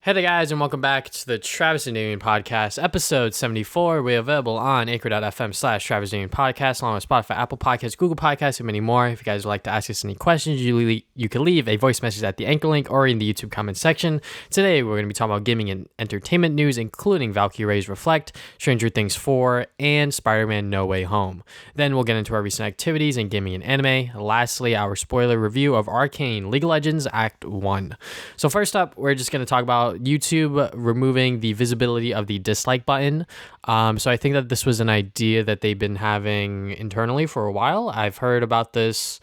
Hey there, guys, and welcome back to the Travis and Damian podcast, episode 74. We're available on anchor.fm/Travis Damian podcast, along with Spotify, Apple Podcasts, Google Podcasts, and many more. If you guys would like to ask us any questions, you can leave a voice message at the anchor link or in the YouTube comments section. Today, we're going to be talking about gaming and entertainment news, including Valkyrae's Reflect, Stranger Things 4, and Spider-Man No Way Home. Then we'll get into our recent activities in gaming and anime. Lastly, our spoiler review of Arcane League of Legends Act 1. So first up, we're just going to talk about YouTube removing the visibility of the dislike button. So I think that this was an idea that they've been having internally for a while. I've heard about this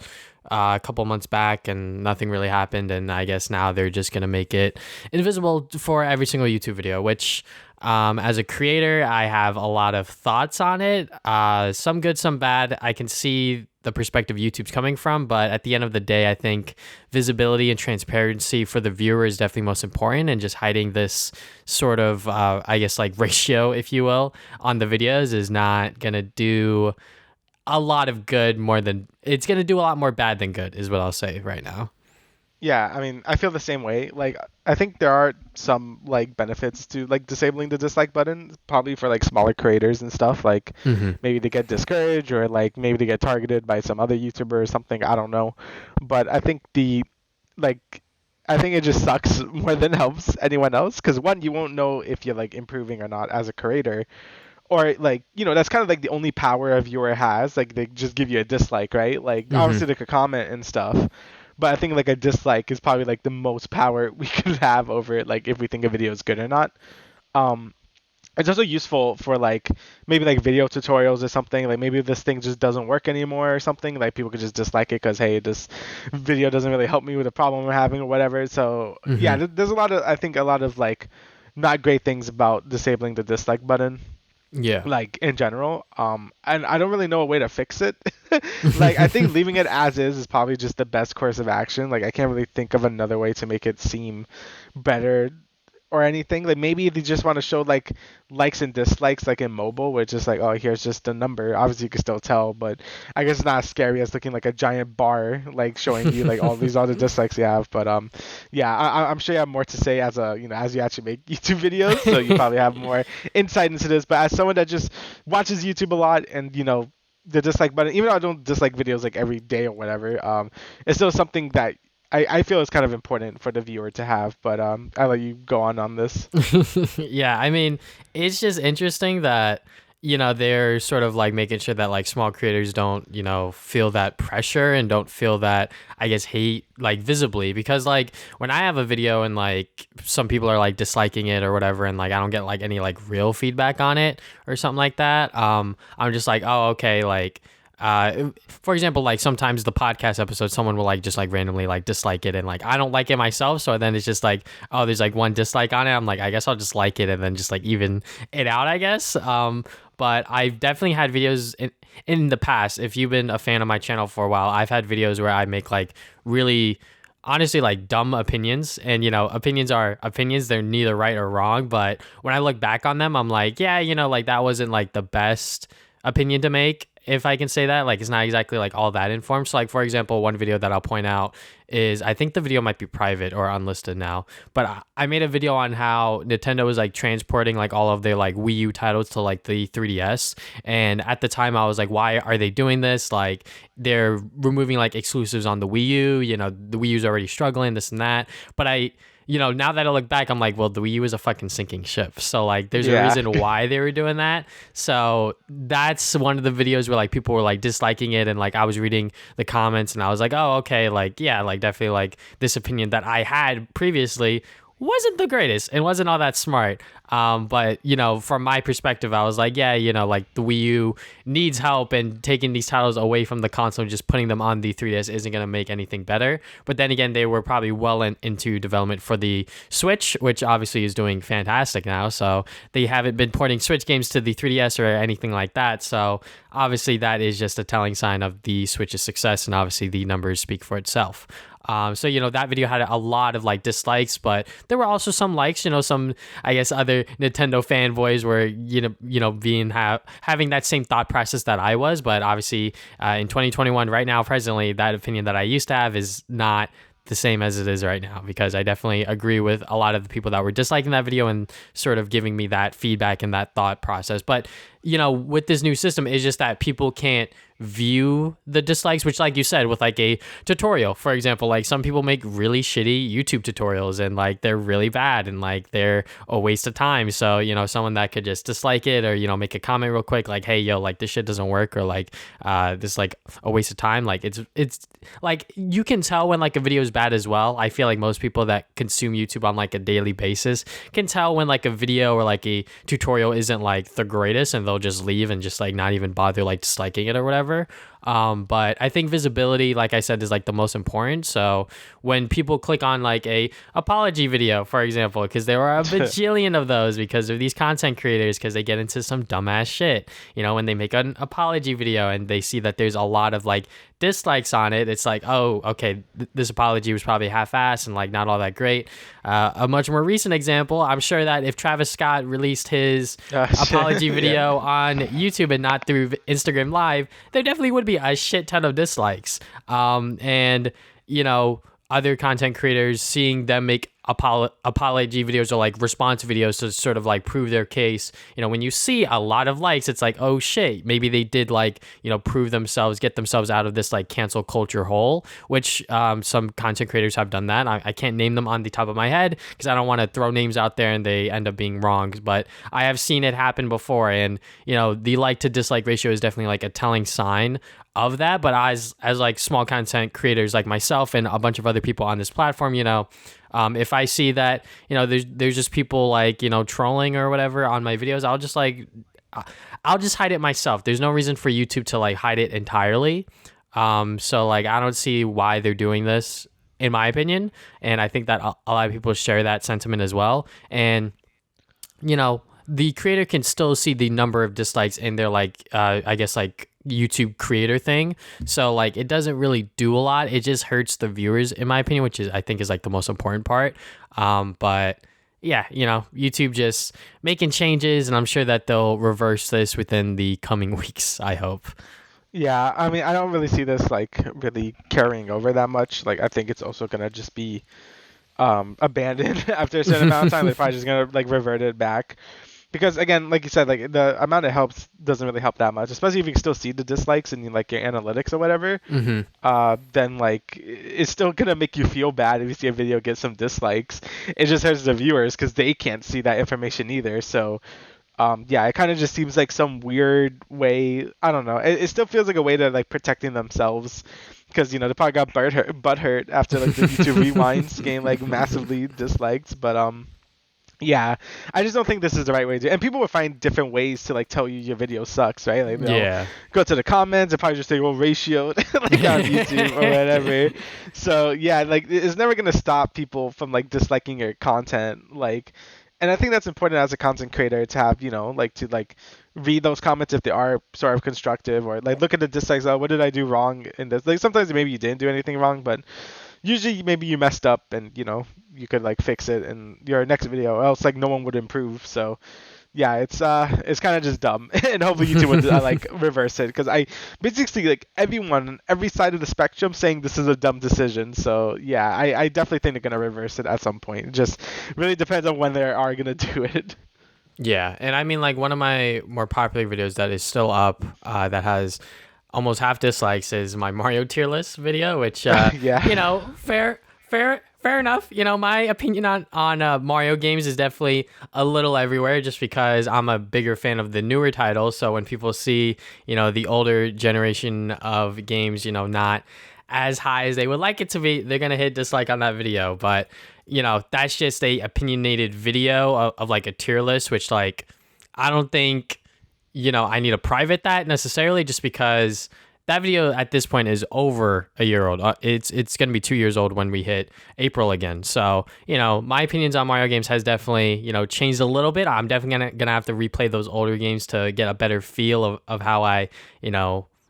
a couple months back and nothing really happened, and I guess now they're just going to make it invisible for every single YouTube video, which as a creator, I have a lot of thoughts on it. Some good, some bad. I can see the perspective YouTube's coming from, but at the end of the day, I think visibility and transparency for the viewer is definitely most important, and just hiding this sort of, ratio, if you will, on the videos is not going to do a lot of good it's going to do a lot more bad than good, is what I'll say right now. Yeah, I mean, I feel the same way. Like, I think there are some benefits to disabling the dislike button, probably for smaller creators and stuff. Maybe to get discouraged, or maybe to get targeted by some other YouTuber or something. I don't know, but I think I think it just sucks more than helps anyone else, because one, you won't know if you're improving or not as a creator, or that's kind of the only power a viewer has. They just give you a dislike, right? Obviously they could comment and stuff. But I think a dislike is probably the most power we could have over it, if we think a video is good or not. It's also useful for maybe video tutorials or something. Maybe this thing just doesn't work anymore or something. People could just dislike it because, hey, this video doesn't really help me with the problem we're having or whatever. So yeah, there's a lot of not great things about disabling the dislike button. Yeah. In general. And I don't really know a way to fix it. I think leaving it as is probably just the best course of action. I can't really think of another way to make it seem better or anything. Maybe if you just want to show likes and dislikes in mobile, where it's just oh, here's just a number. Obviously you can still tell, but I guess it's not as scary as looking a giant bar showing you all these other dislikes you have. But yeah, I'm sure you have more to say as as you actually make YouTube videos, so you probably have more insight into this. But as someone that just watches YouTube a lot, and the dislike button, even though I don't dislike videos every day or whatever, it's still something that I feel is kind of important for the viewer to have. But I'll let you go on this. Yeah, I mean, it's just interesting that they're sort of making sure that small creators don't feel that pressure and don't feel that, I guess, hate visibly, because when I have a video and some people are disliking it or whatever, and I don't get any real feedback on it or something like that, I'm just oh, okay, for example, sometimes the podcast episode, someone will just randomly dislike it, and I don't like it myself, so then it's just oh, there's one dislike on it, I'm I guess I'll just like it and then just even it out, I guess. But I've definitely had videos in the past. If you've been a fan of my channel for a while, I've had videos where I make really, honestly, dumb opinions, and opinions are opinions, they're neither right or wrong, but when I look back on them, I'm yeah, that wasn't the best opinion to make, if I can say that. It's not exactly all that informed. So for example, one video that I'll point out is, I think the video might be private or unlisted now, but I made a video on how Nintendo was transporting all of their Wii U titles to the 3DS, and at the time I was why are they doing this? They're removing exclusives on the Wii U, the Wii U's already struggling, this and that. But now that I look back, I'm well, the Wii U is a fucking sinking ship. So there's a reason why they were doing that. So that's one of the videos where people were disliking it, and I was reading the comments, and I was oh, okay, yeah, definitely this opinion that I had previously wasn't the greatest and wasn't all that smart. But from my perspective, I was yeah, the Wii U needs help, and taking these titles away from the console and just putting them on the 3DS isn't going to make anything better. But then again, they were probably well into development for the Switch, which obviously is doing fantastic now. So they haven't been porting Switch games to the 3DS or anything like that. So obviously that is just a telling sign of the Switch's success, and obviously the numbers speak for itself. So that video had a lot of dislikes, but there were also some likes. Some, I guess, other Nintendo fanboys were having that same thought process that I was. But obviously, in 2021, right now, presently, that opinion that I used to have is not the same as it is right now, because I definitely agree with a lot of the people that were disliking that video and sort of giving me that feedback and that thought process. But with this new system, it's just that people can't view the dislikes, which, like you said, with like a tutorial, for example, like some people make really shitty YouTube tutorials and like they're really bad and like they're a waste of time. So someone that could just dislike it, or make a comment real quick like, hey yo, like this shit doesn't work, or like this like a waste of time. Like it's like you can tell when like a video is bad as well. I feel like most people that consume YouTube on like a daily basis can tell when like a video or like a tutorial isn't like the greatest, and they'll just leave and just like not even bother like disliking it or whatever. But I think visibility, like I said, is like the most important. So when people click on like a apology video, for example, because there are a bajillion of those because of these content creators, because they get into some dumbass shit, when they make an apology video and they see that there's a lot of like dislikes on it, it's like, oh, okay, this apology was probably half-assed and like not all that great. A much more recent example, I'm sure that if Travis Scott released his apology video on YouTube and not through Instagram Live, there definitely would be a shit ton of dislikes. And other content creators, seeing them make apology videos or like response videos to sort of like prove their case, when you see a lot of likes, it's like, oh shit, maybe they did like prove themselves, get themselves out of this like cancel culture hole, which some content creators have done that. I can't name them on the top of my head because I don't want to throw names out there and they end up being wrong, but I have seen it happen before. And the like to dislike ratio is definitely like a telling sign of that. But as like small content creators like myself and a bunch of other people on this platform, if I see that there's just people like trolling or whatever on my videos, I'll just hide it myself. There's no reason for YouTube to like hide it entirely. So like I don't see why they're doing this, in my opinion, and I think that a lot of people share that sentiment as well. And the creator can still see the number of dislikes in their like I guess like YouTube creator thing, so like it doesn't really do a lot. It just hurts the viewers, in my opinion, which is I think is like the most important part. But yeah, YouTube just making changes, and I'm sure that they'll reverse this within the coming weeks, I hope. Yeah, I mean, I don't really see this like really carrying over that much. Like I think it's also gonna just be abandoned after a certain amount of time. They're probably just gonna like revert it back. Because again, like you said, like the amount it helps doesn't really help that much, especially if you can still see the dislikes in like your analytics or whatever. Then like it's still gonna make you feel bad if you see a video get some dislikes. It just hurts the viewers because they can't see that information either. So yeah, it kind of just seems like some weird way. I don't know. It still feels like a way to like protecting themselves, because they probably got butthurt after like the YouTube rewinds getting like massively disliked. But yeah, I just don't think this is the right way to do it. And people will find different ways to like tell you your video sucks, right? Like they'll go to the comments and probably just say, well, ratioed like on YouTube or whatever. So yeah, like it's never gonna stop people from like disliking your content. Like, and I think that's important as a content creator to have, like to like read those comments if they are sort of constructive, or like look at the dislikes. Oh, what did I do wrong in this? Like sometimes maybe you didn't do anything wrong, but usually maybe you messed up and you could like fix it in your next video, or else like no one would improve. So yeah, it's kind of just dumb, and hopefully YouTube would like reverse it, because I basically like everyone on every side of the spectrum saying this is a dumb decision. So yeah, I definitely think they're gonna reverse it at some point. It just really depends on when they are gonna do it. Yeah, and I mean, like one of my more popular videos that is still up, that has almost half dislikes, is my Mario tier list video, which yeah, fair enough. My opinion on Mario games is definitely a little everywhere, just because I'm a bigger fan of the newer titles. So when people see the older generation of games not as high as they would like it to be, they're gonna hit dislike on that video. But that's just a opinionated video of like a tier list, which like I don't think I need to private that necessarily, just because that video at this point is over a year old. It's going to be 2 years old when we hit April again. So, my opinions on Mario games has definitely, changed a little bit. I'm definitely going to have to replay those older games to get a better feel of how I,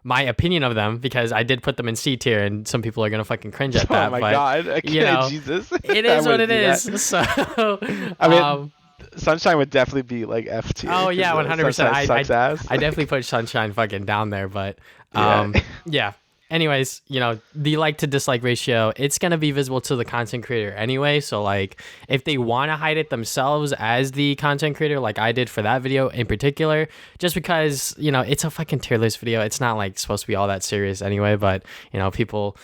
my opinion of them, because I did put them in C tier, and some people are going to fucking cringe at that. Oh my God. Okay, Jesus. It is what it is. So, I mean, Sunshine would definitely be like F tier. Oh yeah, 100%. I I definitely put Sunshine fucking down there, but yeah. anyways, the like to dislike ratio, it's going to be visible to the content creator anyway. So like if they want to hide it themselves as the content creator, like I did for that video in particular, just because, it's a fucking tier list video. It's not like supposed to be all that serious anyway, but people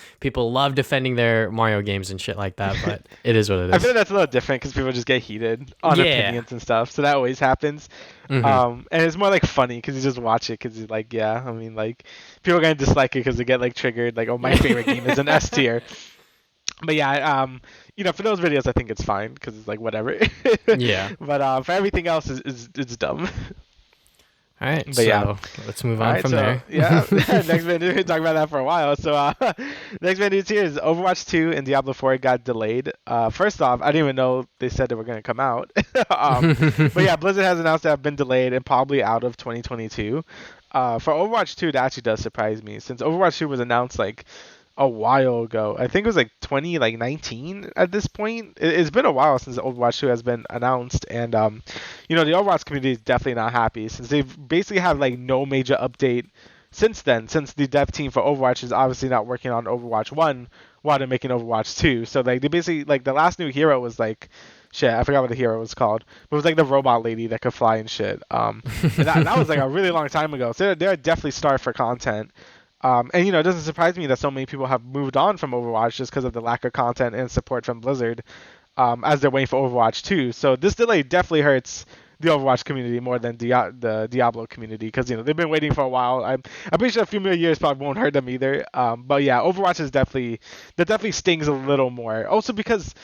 love defending their Mario games and shit like that, but it is what it is. I feel like that's a little different because people just get heated on opinions and stuff. So that always happens. And it's more like funny because you just watch it because you're like, yeah, I mean, like people are gonna dislike it because they get like triggered, like, oh, my favorite game is an S tier. But yeah, for those videos, I think it's fine because it's like whatever. Yeah. But for everything else, it's dumb. All right, but so let's move on from there. Yeah, next bit news, we talked about that for a while. So next bit news here is Overwatch 2 and Diablo 4 got delayed. First off, I didn't even know they said they were going to come out. But yeah, Blizzard has announced they have been delayed and probably out of 2022. For Overwatch 2, that actually does surprise me since Overwatch 2 was announced like a while ago. I think it was like 2019 at this point. It's been a while since Overwatch 2 has been announced, and the Overwatch community is definitely not happy since they've basically had like no major update since then, since the dev team for Overwatch is obviously not working on Overwatch 1 while they're making Overwatch 2. So like they basically, like, the last new hero was like, shit, I forgot what the hero was called, but it was like the robot lady that could fly and shit. And that was like a really long time ago. So they're definitely starved for content. And it doesn't surprise me that so many people have moved on from Overwatch just because of the lack of content and support from Blizzard, as they're waiting for Overwatch 2. So this delay definitely hurts the Overwatch community more than the Diablo community because they've been waiting for a while. I'm pretty sure a few more years probably won't hurt them either. But yeah, Overwatch is definitely stings a little more. Also because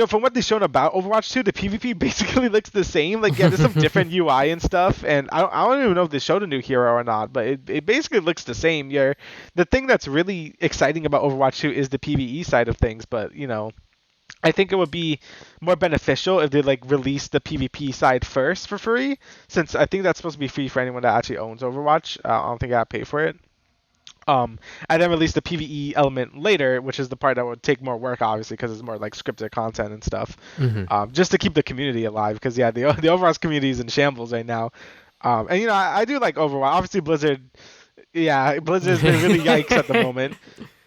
from what they've shown about Overwatch 2, the PvP basically looks the same. Like, yeah, there's some different UI and stuff, and I don't even know if they showed a new hero or not, but it basically looks the same. The thing that's really exciting about Overwatch 2 is the PvE side of things, but, I think it would be more beneficial if they, like, release the PvP side first for free, since I think that's supposed to be free for anyone that actually owns Overwatch. I don't think I gotta pay for it. And then release the PvE element later, which is the part that would take more work, obviously, because it's more like scripted content and stuff, just to keep the community alive. Because yeah, the Overwatch community is in shambles right now. And I do like Overwatch. Obviously, Blizzard's been really yikes at the moment.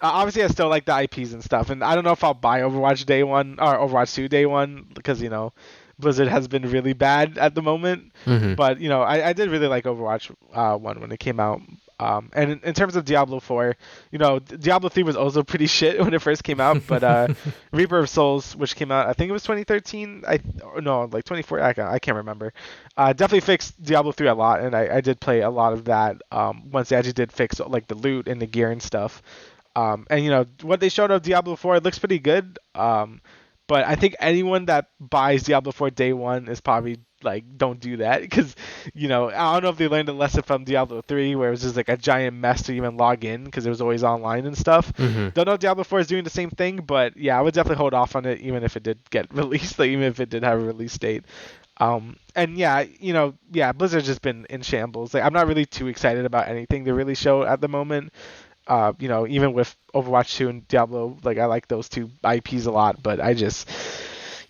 Obviously, I still like the IPs and stuff, and I don't know if I'll buy Overwatch day one or Overwatch 2 day one because Blizzard has been really bad at the moment. But I did really like Overwatch 1 when it came out. And in terms of Diablo 4, Diablo 3 was also pretty shit when it first came out, but Reaper of Souls, which came out, I think it was 2013, like 24, I can't remember, definitely fixed Diablo 3 a lot, and I did play a lot of that once they actually did fix like the loot and the gear and stuff. And what they showed of Diablo 4, it looks pretty good, but I think anyone that buys Diablo 4 day one is probably like, don't do that because I don't know if they learned a lesson from Diablo 3 where it was just like a giant mess to even log in because it was always online and stuff. Don't know if Diablo 4 is doing the same thing, but yeah, I would definitely hold off on it even if it did get released, like even if it did have a release date. And yeah, Blizzard's just been in shambles. Like, I'm not really too excited about anything to really show at the moment. Even with Overwatch 2 and Diablo, like, I like those two IPs a lot, but I just,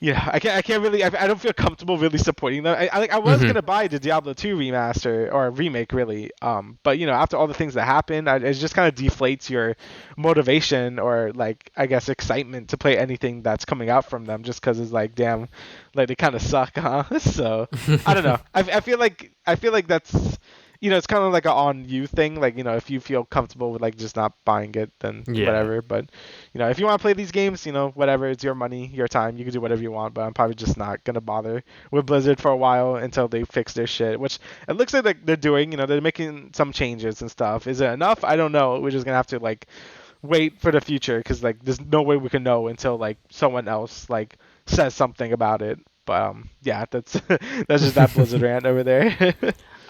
I can't really, I don't feel comfortable really supporting them. I was gonna buy the Diablo 2 remaster or remake really, but after all the things that happened, it just kind of deflates your motivation or, like, I guess excitement to play anything that's coming out from them, just because it's like, damn, like, they kind of suck, huh? So I don't know. I feel like that's, it's kind of like a on you thing. Like, if you feel comfortable with, like, just not buying it, then whatever. But, if you want to play these games, whatever, it's your money, your time. You can do whatever you want. But I'm probably just not going to bother with Blizzard for a while until they fix their shit, which it looks like they're doing. They're making some changes and stuff. Is it enough? I don't know. We're just going to have to, like, wait for the future because, like, there's no way we can know until, like, someone else, like, says something about it. But, yeah, that's just that Blizzard rant over there.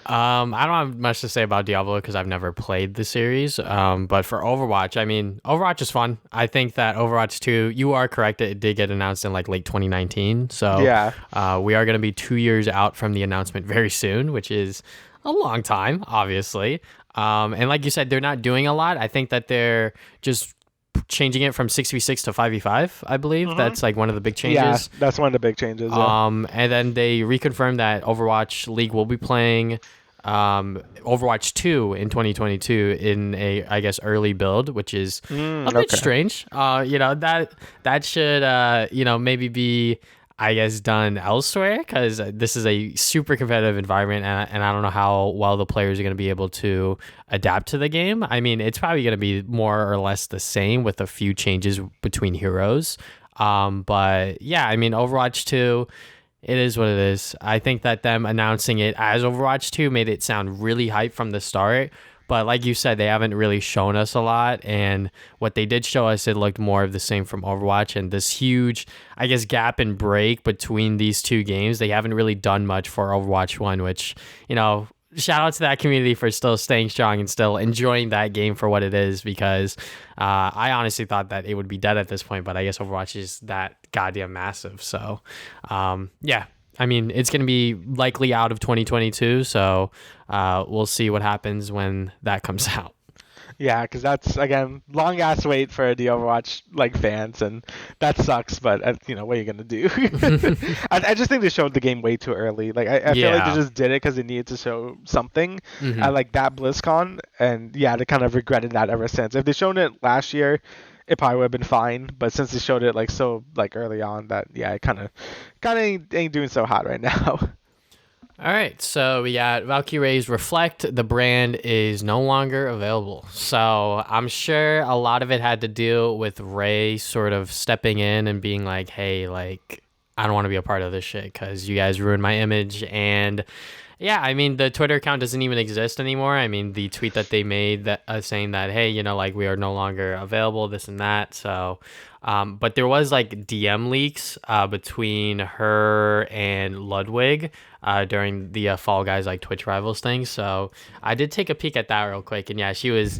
I don't have much to say about Diablo because I've never played the series. But for Overwatch, I mean, Overwatch is fun. I think that Overwatch 2, you are correct, it did get announced in like late 2019. So yeah, we are going to be 2 years out from the announcement very soon, which is a long time, obviously. And like you said, they're not doing a lot. I think that they're just changing it from 6v6 to 5v5, I believe. That's like one of the big changes. Yeah, that's one of the big changes. Yeah. And then they reconfirmed that Overwatch League will be playing Overwatch 2 in 2022 in a, I guess, early build, which is a bit Okay. strange. That should maybe be, I guess, done elsewhere, because this is a super competitive environment, and I don't know how well the players are going to be able to adapt to the game. I mean, it's probably going to be more or less the same with a few changes between heroes. But yeah, I mean, Overwatch 2, it is what it is. I think that them announcing it as Overwatch 2 made it sound really hype from the start. But like you said, they haven't really shown us a lot. And what they did show us, it looked more of the same from Overwatch. And this huge, I guess, gap and break between these two games, they haven't really done much for Overwatch 1, which, shout out to that community for still staying strong and still enjoying that game for what it is, because I honestly thought that it would be dead at this point, but I guess Overwatch is that goddamn massive. So, yeah, I mean, it's going to be likely out of 2022, so we'll see what happens when that comes out. Yeah, because that's again long ass wait for the Overwatch like fans, and that sucks. But what are you gonna do? I just think they showed the game way too early. Like I feel like they just did it because they needed to show something at like that BlizzCon, and yeah, they kind of regretted that ever since. If they shown it last year, it probably would have been fine. But since they showed it like so like early on, that yeah, it kind of ain't doing so hot right now. All right, so we got Valkyrae's Reflect. The brand is no longer available. So I'm sure a lot of it had to do with Ray sort of stepping in and being like, hey, like, I don't want to be a part of this shit because you guys ruined my image. And yeah, I mean, the Twitter account doesn't even exist anymore. I mean, the tweet that they made that saying that, hey, like, we are no longer available, this and that. So, but there was like DM leaks between her and Ludwig during the Fall Guys like Twitch Rivals thing. So I did take a peek at that real quick, and yeah, she was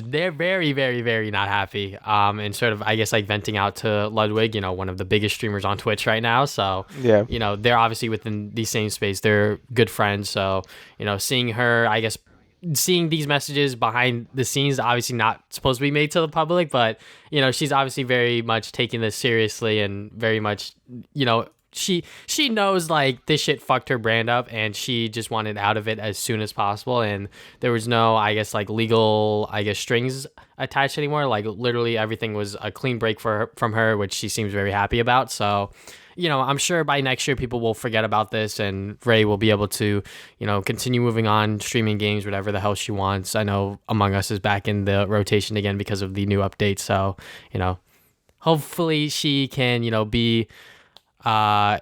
there very, very, very not happy, and sort of, I guess, like venting out to Ludwig, one of the biggest streamers on Twitch right now. So Yeah. they're obviously within the same space. They're good friends. So seeing her, I guess, seeing these messages behind the scenes, obviously not supposed to be made to the public, but she's obviously very much taking this seriously, and very much she knows like this shit fucked her brand up, and she just wanted out of it as soon as possible, and there was no, I guess, like legal, I guess, strings attached anymore. Like literally everything was a clean break from her, which she seems very happy about. So I'm sure by next year people will forget about this, and Ray will be able to, continue moving on, streaming games, whatever the hell she wants. I know Among Us is back in the rotation again because of the new update. So, hopefully she can, be, I'm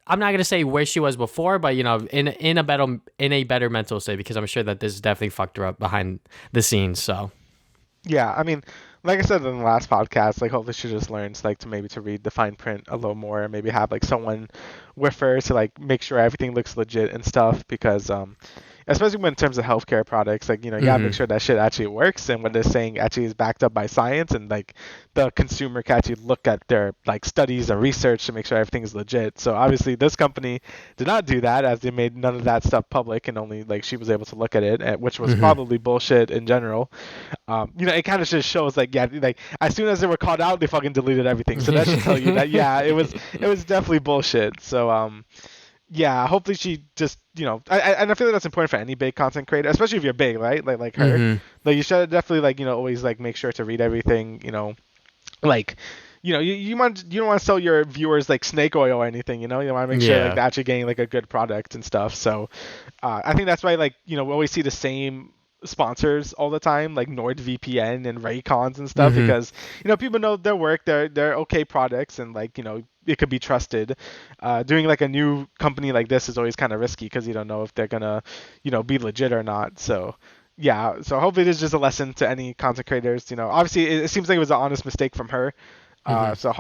not gonna say where she was before, but in a better mental state, because I'm sure that this definitely fucked her up behind the scenes. So. Yeah, I mean, like I said in the last podcast, like hopefully she just learns like to read the fine print a little more, and maybe have like someone with her to like make sure everything looks legit and stuff, because especially when in terms of healthcare products, like you gotta make sure that shit actually works, and what they're saying actually is backed up by science, and like the consumer can actually look at their like studies and research to make sure everything is legit. So obviously this company did not do that, as they made none of that stuff public, and only like she was able to look at it, which was probably bullshit in general. It kind of just shows like, yeah, like as soon as they were called out, they fucking deleted everything. So that should tell you that yeah, it was definitely bullshit. So yeah, hopefully she just and I feel like that's important for any big content creator, especially if you're big, right? Like her, like you should definitely like always like make sure to read everything. Like you don't want to sell your viewers like snake oil or anything. You want to make sure like they're actually getting like a good product and stuff. So I think that's why like we always see the same sponsors all the time, like NordVPN and Raycons and stuff, because people know their work, they're okay products, and like it could be trusted. Doing like a new company like this is always kind of risky, because you don't know if they're gonna be legit or not. So yeah, so hopefully this is just a lesson to any content creators. Obviously it seems like it was an honest mistake from her. So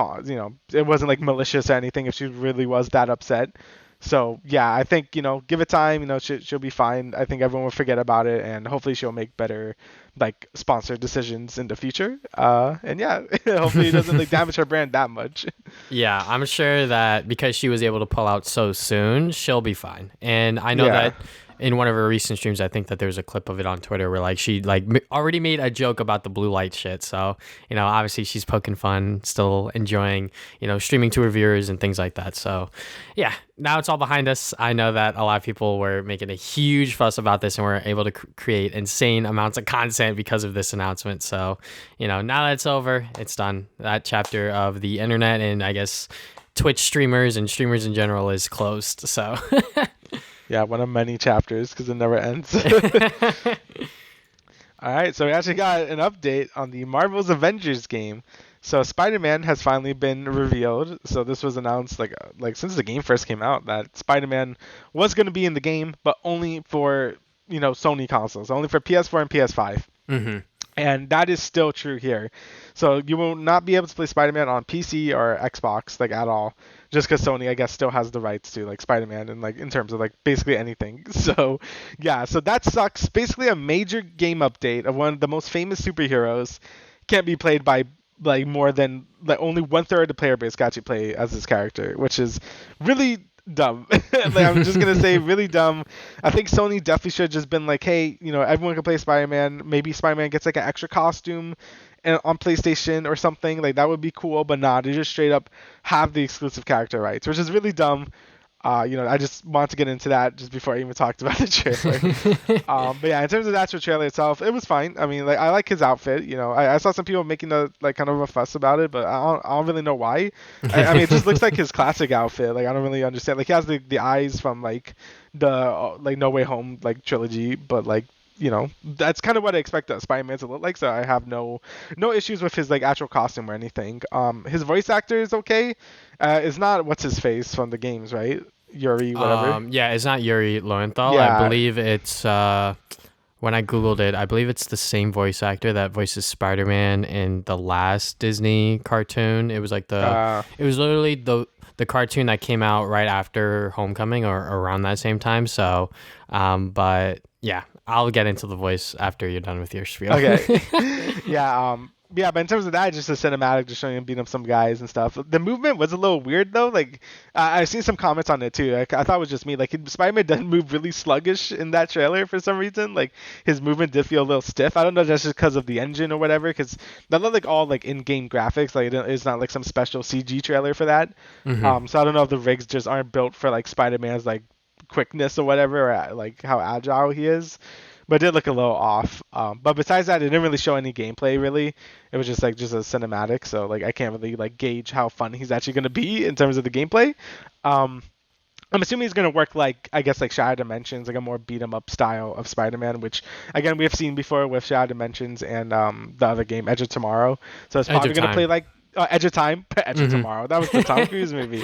it wasn't like malicious or anything if she really was that upset. So yeah, I think give it time. She'll be fine. I think everyone will forget about it, and hopefully she'll make better like sponsor decisions in the future. And yeah, hopefully it doesn't like damage her brand that much. Yeah, I'm sure that because she was able to pull out so soon, she'll be fine. And I know that in one of her recent streams, I think that there's a clip of it on Twitter where like she like already made a joke about the blue light shit. So, obviously she's poking fun, still enjoying, streaming to her viewers and things like that. So, yeah, now it's all behind us. I know that a lot of people were making a huge fuss about this and were able to create insane amounts of content because of this announcement. So, now that it's over, it's done. That chapter of the internet and I guess Twitch streamers and streamers in general is closed. So, yeah, one of many chapters because it never ends. All right, so we actually got an update on the Marvel's Avengers game. So Spider-Man has finally been revealed. So this was announced like since the game first came out that Spider-Man was going to be in the game, but only for Sony consoles, only for PS4 and PS5. Mm-hmm. And that is still true here. So you will not be able to play Spider-Man on PC or Xbox like at all, just because Sony, I guess, still has the rights to like Spider-Man and like in terms of like basically anything. So yeah, so that sucks. Basically a major game update of one of the most famous superheroes can't be played by like more than like only 1/3 of the player base can actually play as this character, which is really dumb. Like, I'm just gonna say really dumb. I think Sony definitely should have just been like, hey, everyone can play Spider-Man. Maybe Spider-Man gets like an extra costume on PlayStation or something. Like that would be cool. But nah, they just straight up have the exclusive character rights, which is really dumb. I just want to get into that just before I even talked about the trailer. But yeah, in terms of the actual trailer itself, it was fine. I mean, like I like his outfit. I saw some people making kind of a fuss about it, but I don't really know why. I mean, it just looks like his classic outfit. Like I don't really understand. Like he has the eyes from like the like No Way Home like trilogy, but like that's kind of what I expect Spider-Man to look like. So I have no issues with his like actual costume or anything. His voice actor is okay. It's not what's his face from the games, right? Yuri, whatever. Yeah, it's not Yuri Lowenthal. Yeah. I believe it's when I googled it, I believe it's the same voice actor that voices Spider-Man in the last Disney cartoon. It was like it was literally the cartoon that came out right after Homecoming or around that same time. So, but yeah, I'll get into the voice after you're done with your spiel. Okay. Yeah, but in terms of that, just a cinematic, just showing him beating up some guys and stuff. The movement was a little weird though. Like I've seen some comments on it too. I thought it was just me. Like Spider-Man doesn't move really sluggish in that trailer for some reason. Like his movement did feel a little stiff. I don't know if that's just because of the engine or whatever. Because that looked like all like in-game graphics. Like it's not like some special CG trailer for that. Mm-hmm. So I don't know if the rigs just aren't built for like Spider-Man's like quickness or whatever, or like how agile he is. But it did look a little off. But besides that, it didn't really show any gameplay really. It was just a cinematic, so like I can't really like gauge how fun he's actually gonna be in terms of the gameplay. I'm assuming he's gonna work like I guess like Shattered Dimensions, like a more beat 'em up style of Spider-Man, which again we have seen before with Shattered Dimensions and the other game Edge of Tomorrow. So it's probably gonna play like Edge of Time, Edge of Tomorrow. That was the Tom Cruise movie.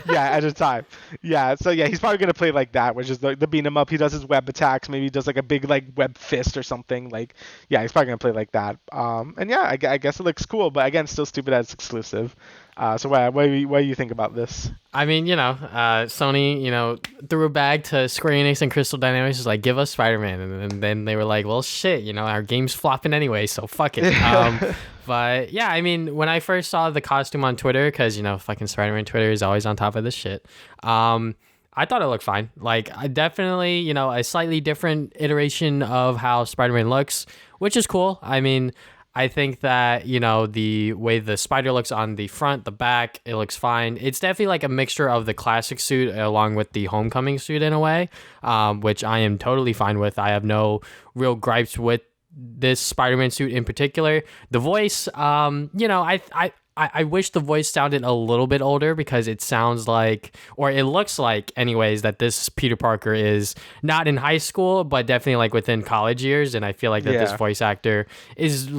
Yeah, Edge of Time. Yeah, so yeah, he's probably gonna play like that, which is the beat 'em up. He does his web attacks. Maybe he does like a big like web fist or something. Like, yeah, he's probably gonna play like that. And yeah, I guess it looks cool, but again, still stupid that it's exclusive. So what do you think about this? I mean, Sony, threw a bag to Square Enix and Crystal Dynamics, was like, give us Spider-Man, and then they were like, well, shit, our game's flopping anyway, so fuck it. But yeah, I mean, when I first saw the costume on Twitter, because fucking Spider-Man Twitter is always on top of this shit. I thought it looked fine. Like, I definitely, a slightly different iteration of how Spider-Man looks, which is cool. I mean, I think that, the way the spider looks on the front, the back, it looks fine. It's definitely like a mixture of the classic suit along with the Homecoming suit in a way, which I am totally fine with. I have no real gripes with this Spider-Man suit in particular. The voice, I wish the voice sounded a little bit older because it sounds like, or it looks like anyways, that this Peter Parker is not in high school, but definitely like within college years. And I feel like that this voice actor is,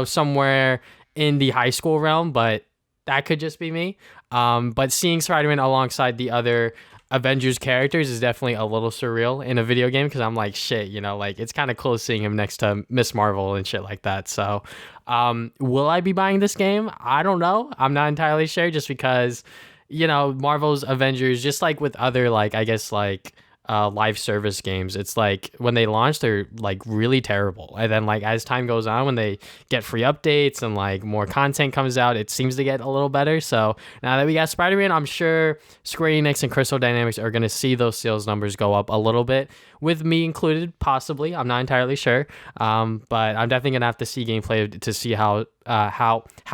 somewhere in the high school realm, but that could just be me. But seeing Spider-Man alongside the other Avengers characters is definitely a little surreal in a video game because I'm like, shit, like it's kind of cool seeing him next to Ms.Marvel and shit like that. So will I be buying this game? I don't know. I'm not entirely sure just because, Marvel's Avengers, just like with other, like, I guess, like, live service games, it's like when they launch, they're like really terrible, and then like as time goes on, when they get free updates and like more content comes out, it seems to get a little better. So now that we got Spider-Man, I'm sure Square Enix and Crystal Dynamics are going to see those sales numbers go up a little bit, with me included, possibly. I'm not entirely sure, but I'm definitely gonna have to see gameplay to see how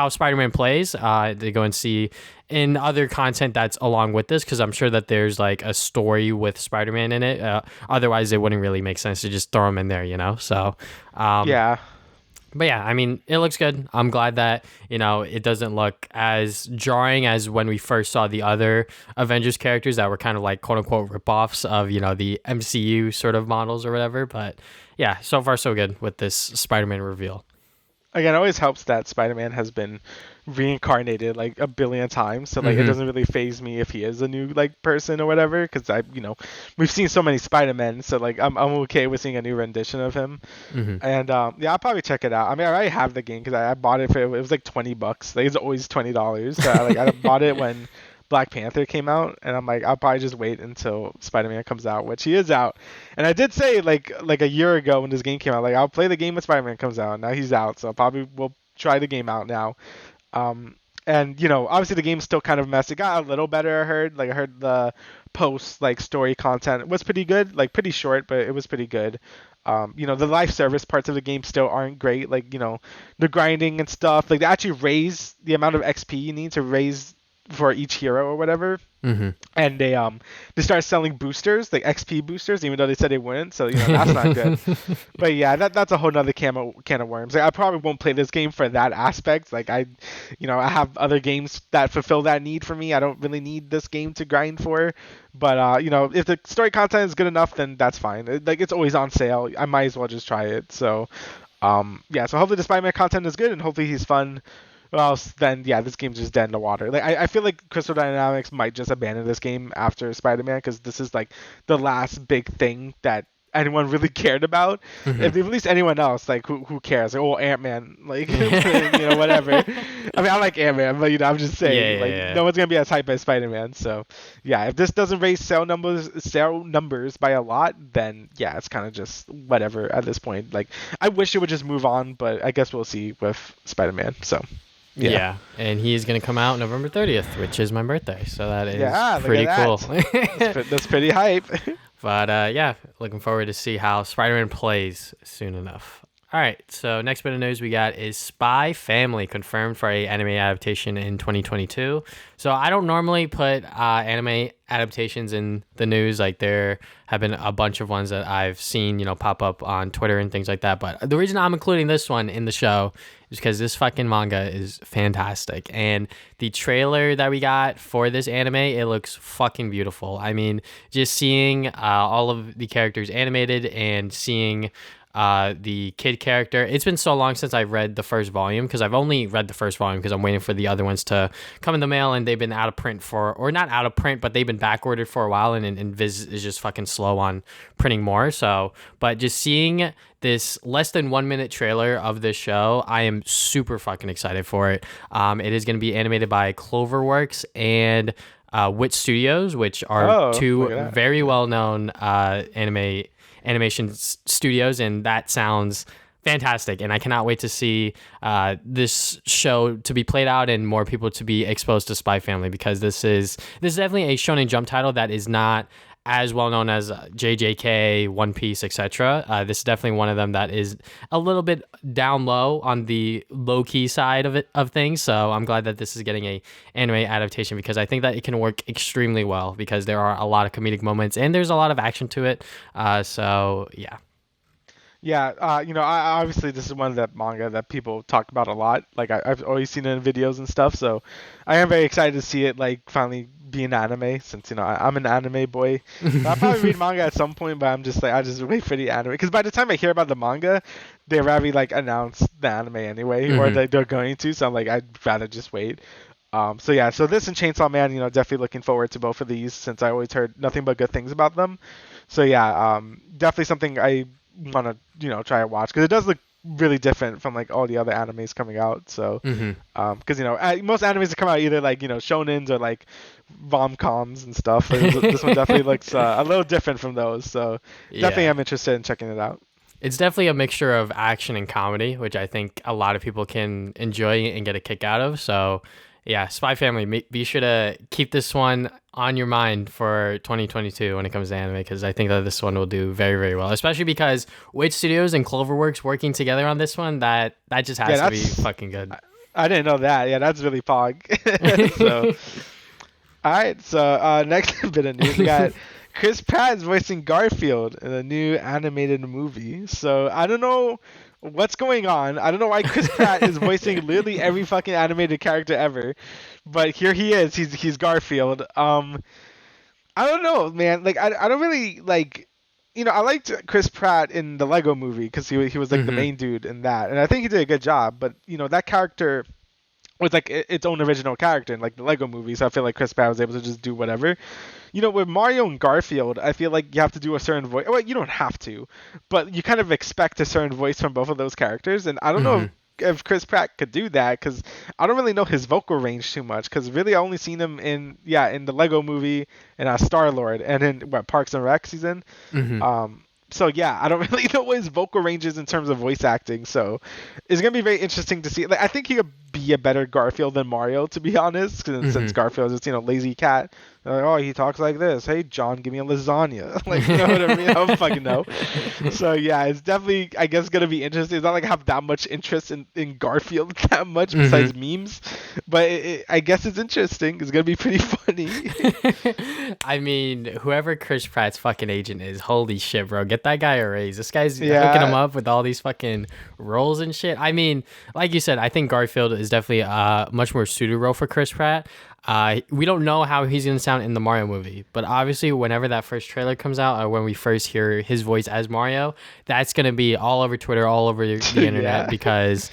Spider-Man plays. To go and see in other content that's along with this, because I'm sure that there's like a story with Spider-Man in it. Otherwise, it wouldn't really make sense to just throw him in there, you know. So, Yeah. but yeah, I mean, it looks good. I'm glad that, it doesn't look as jarring as when we first saw the other Avengers characters that were kind of like quote unquote ripoffs of, the MCU sort of models or whatever. But yeah, so far so good with this Spider-Man reveal. Again, it always helps that Spider-Man has been reincarnated like a billion times, so like it doesn't really phase me if he is a new like person or whatever, because we've seen so many Spider-Men, so like I'm okay with seeing a new rendition of him. And yeah, I'll probably check it out. I mean, I already have the game because I bought it for it was like $20. Like, it's always $20. So I bought it when Black Panther came out, and I'm like, I'll probably just wait until Spider-Man comes out, which he is out. And I did say like a year ago when this game came out, like I'll play the game when Spider-Man comes out. Now he's out, so I probably will try the game out now. And obviously the game's still kind of a mess. It got a little better, I heard. Like I heard the post like story content was pretty good, like pretty short, but it was pretty good. The life service parts of the game still aren't great. Like, the grinding and stuff. Like they actually raise the amount of XP you need to raise for each hero or whatever. And they started selling boosters, like XP boosters, even though they said they wouldn't. So that's not good. But yeah, that's a whole nother can of worms. Like I probably won't play this game for that aspect. Like I have other games that fulfill that need for me. I don't really need this game to grind for. But if the story content is good enough, then that's fine. It's always on sale. I might as well just try it. So yeah. So hopefully the Spider-Man content is good, and hopefully he's fun. Well, then yeah, this game's just dead in the water. Like I feel like Crystal Dynamics might just abandon this game after Spider-Man, because this is like the last big thing that anyone really cared about. If they release anyone else, like who cares? Like, oh, Ant-Man, like whatever. I mean, I like Ant-Man, but I'm just saying, no one's gonna be as hyped as Spider-Man. So yeah, if this doesn't raise sale numbers by a lot, then yeah, it's kind of just whatever at this point. Like I wish it would just move on, but I guess we'll see with Spider-Man. So. Yeah, and he's going to come out November 30th, which is my birthday. So that is pretty cool. That's pretty hype. But yeah, looking forward to see how Spider-Man plays soon enough. All right, so next bit of news we got is Spy Family confirmed for a anime adaptation in 2022. So I don't normally put anime adaptations in the news. Like there have been a bunch of ones that I've seen, pop up on Twitter and things like that. But the reason I'm including this one in the show is because this fucking manga is fantastic. And the trailer that we got for this anime, it looks fucking beautiful. I mean, just seeing all of the characters animated and seeing the kid character. It's been so long since I've read the first volume, because I've only read the first volume because I'm waiting for the other ones to come in the mail, and they've been out of print or not out of print, but they've been back ordered for a while, and Viz is just fucking slow on printing more. So, but just seeing this less than 1 minute trailer of this show, I am super fucking excited for it. It is going to be animated by Cloverworks and Wit Studios, which are two very well-known animation studios, and that sounds fantastic. And I cannot wait to see this show to be played out and more people to be exposed to Spy Family, because this is definitely a Shonen Jump title that is not as well known as JJK, One Piece, etc. This is definitely one of them that is a little bit down low on the low key side of things. So I'm glad that this is getting a anime adaptation, because I think that it can work extremely well, because there are a lot of comedic moments and there's a lot of action to it. So yeah. Yeah, I obviously this is one of the manga that people talk about a lot. Like I've always seen it in videos and stuff, so I am very excited to see it like finally be an anime, since I'm an anime boy. I'll probably read manga at some point, but I'm just like I just wait for the anime, because by the time I hear about the manga, they already like announced the anime anyway, or they're going to. So I'm like I'd rather just wait. So yeah, so this and Chainsaw Man, definitely looking forward to both of these, since I always heard nothing but good things about them. So yeah, definitely something I want to try to watch, because it does look really different from like all the other animes coming out. So, Mm-hmm. because most animes that come out either like shonens or like rom-coms and stuff. But this one definitely looks a little different from those. So definitely Yeah. I'm interested in checking it out. It's definitely a mixture of action and comedy, which I think a lot of people can enjoy and get a kick out of. So, yeah, Spy Family, be sure to keep this one on your mind for 2022 when it comes to anime, because I think that this one will do very, very well, especially because Witch Studios and Cloverworks working together on this one, that just Yeah, has to be fucking good. I didn't know that. Yeah, that's really pog. So, all right. So next bit of news, we got Chris Pratt is voicing Garfield in a new animated movie. So I don't know what's going on. I don't know why Chris Pratt is voicing literally every fucking animated character ever, but here he is. He's Garfield. I don't know, man. Like I don't really like. I liked Chris Pratt in the Lego Movie because he was like the Mm-hmm. main dude in that, and I think he did a good job. But that character was like its own original character in like the Lego Movie, so I feel like Chris Pratt was able to just do whatever. With Mario and Garfield, I feel like you have to do a certain voice. Well, you don't have to, but you kind of expect a certain voice from both of those characters, and I don't know Mm-hmm. if Chris Pratt could do that because I don't really know his vocal range too much. Because really, I only seen him in the Lego Movie and Star Lord, and in what Parks and Rec season. Mm-hmm. So yeah, I don't really know what his vocal range is in terms of voice acting. So it's gonna be very interesting to see. Like, I think he could be a better Garfield than Mario, to be honest. Since Mm-hmm. Garfield is lazy cat. They're like, oh, he talks like this. Hey, John, give me a lasagna. Like, you know what I mean? I don't fucking know. So yeah, it's definitely, I guess, gonna be interesting. It's not like I have that much interest in Garfield that much Mm-hmm. besides memes, but I guess it's interesting. It's gonna be pretty funny. I mean, whoever Chris Pratt's fucking agent is, holy shit, bro. Get that guy a raise. This guy's hooking him Yeah, up with all these fucking roles and shit. I mean, like you said, I think Garfield is definitely a much more suited role for Chris Pratt. We don't know how he's going to sound in the Mario movie, but obviously, whenever that first trailer comes out, or when we first hear his voice as Mario, that's going to be all over Twitter, all over the internet, yeah. because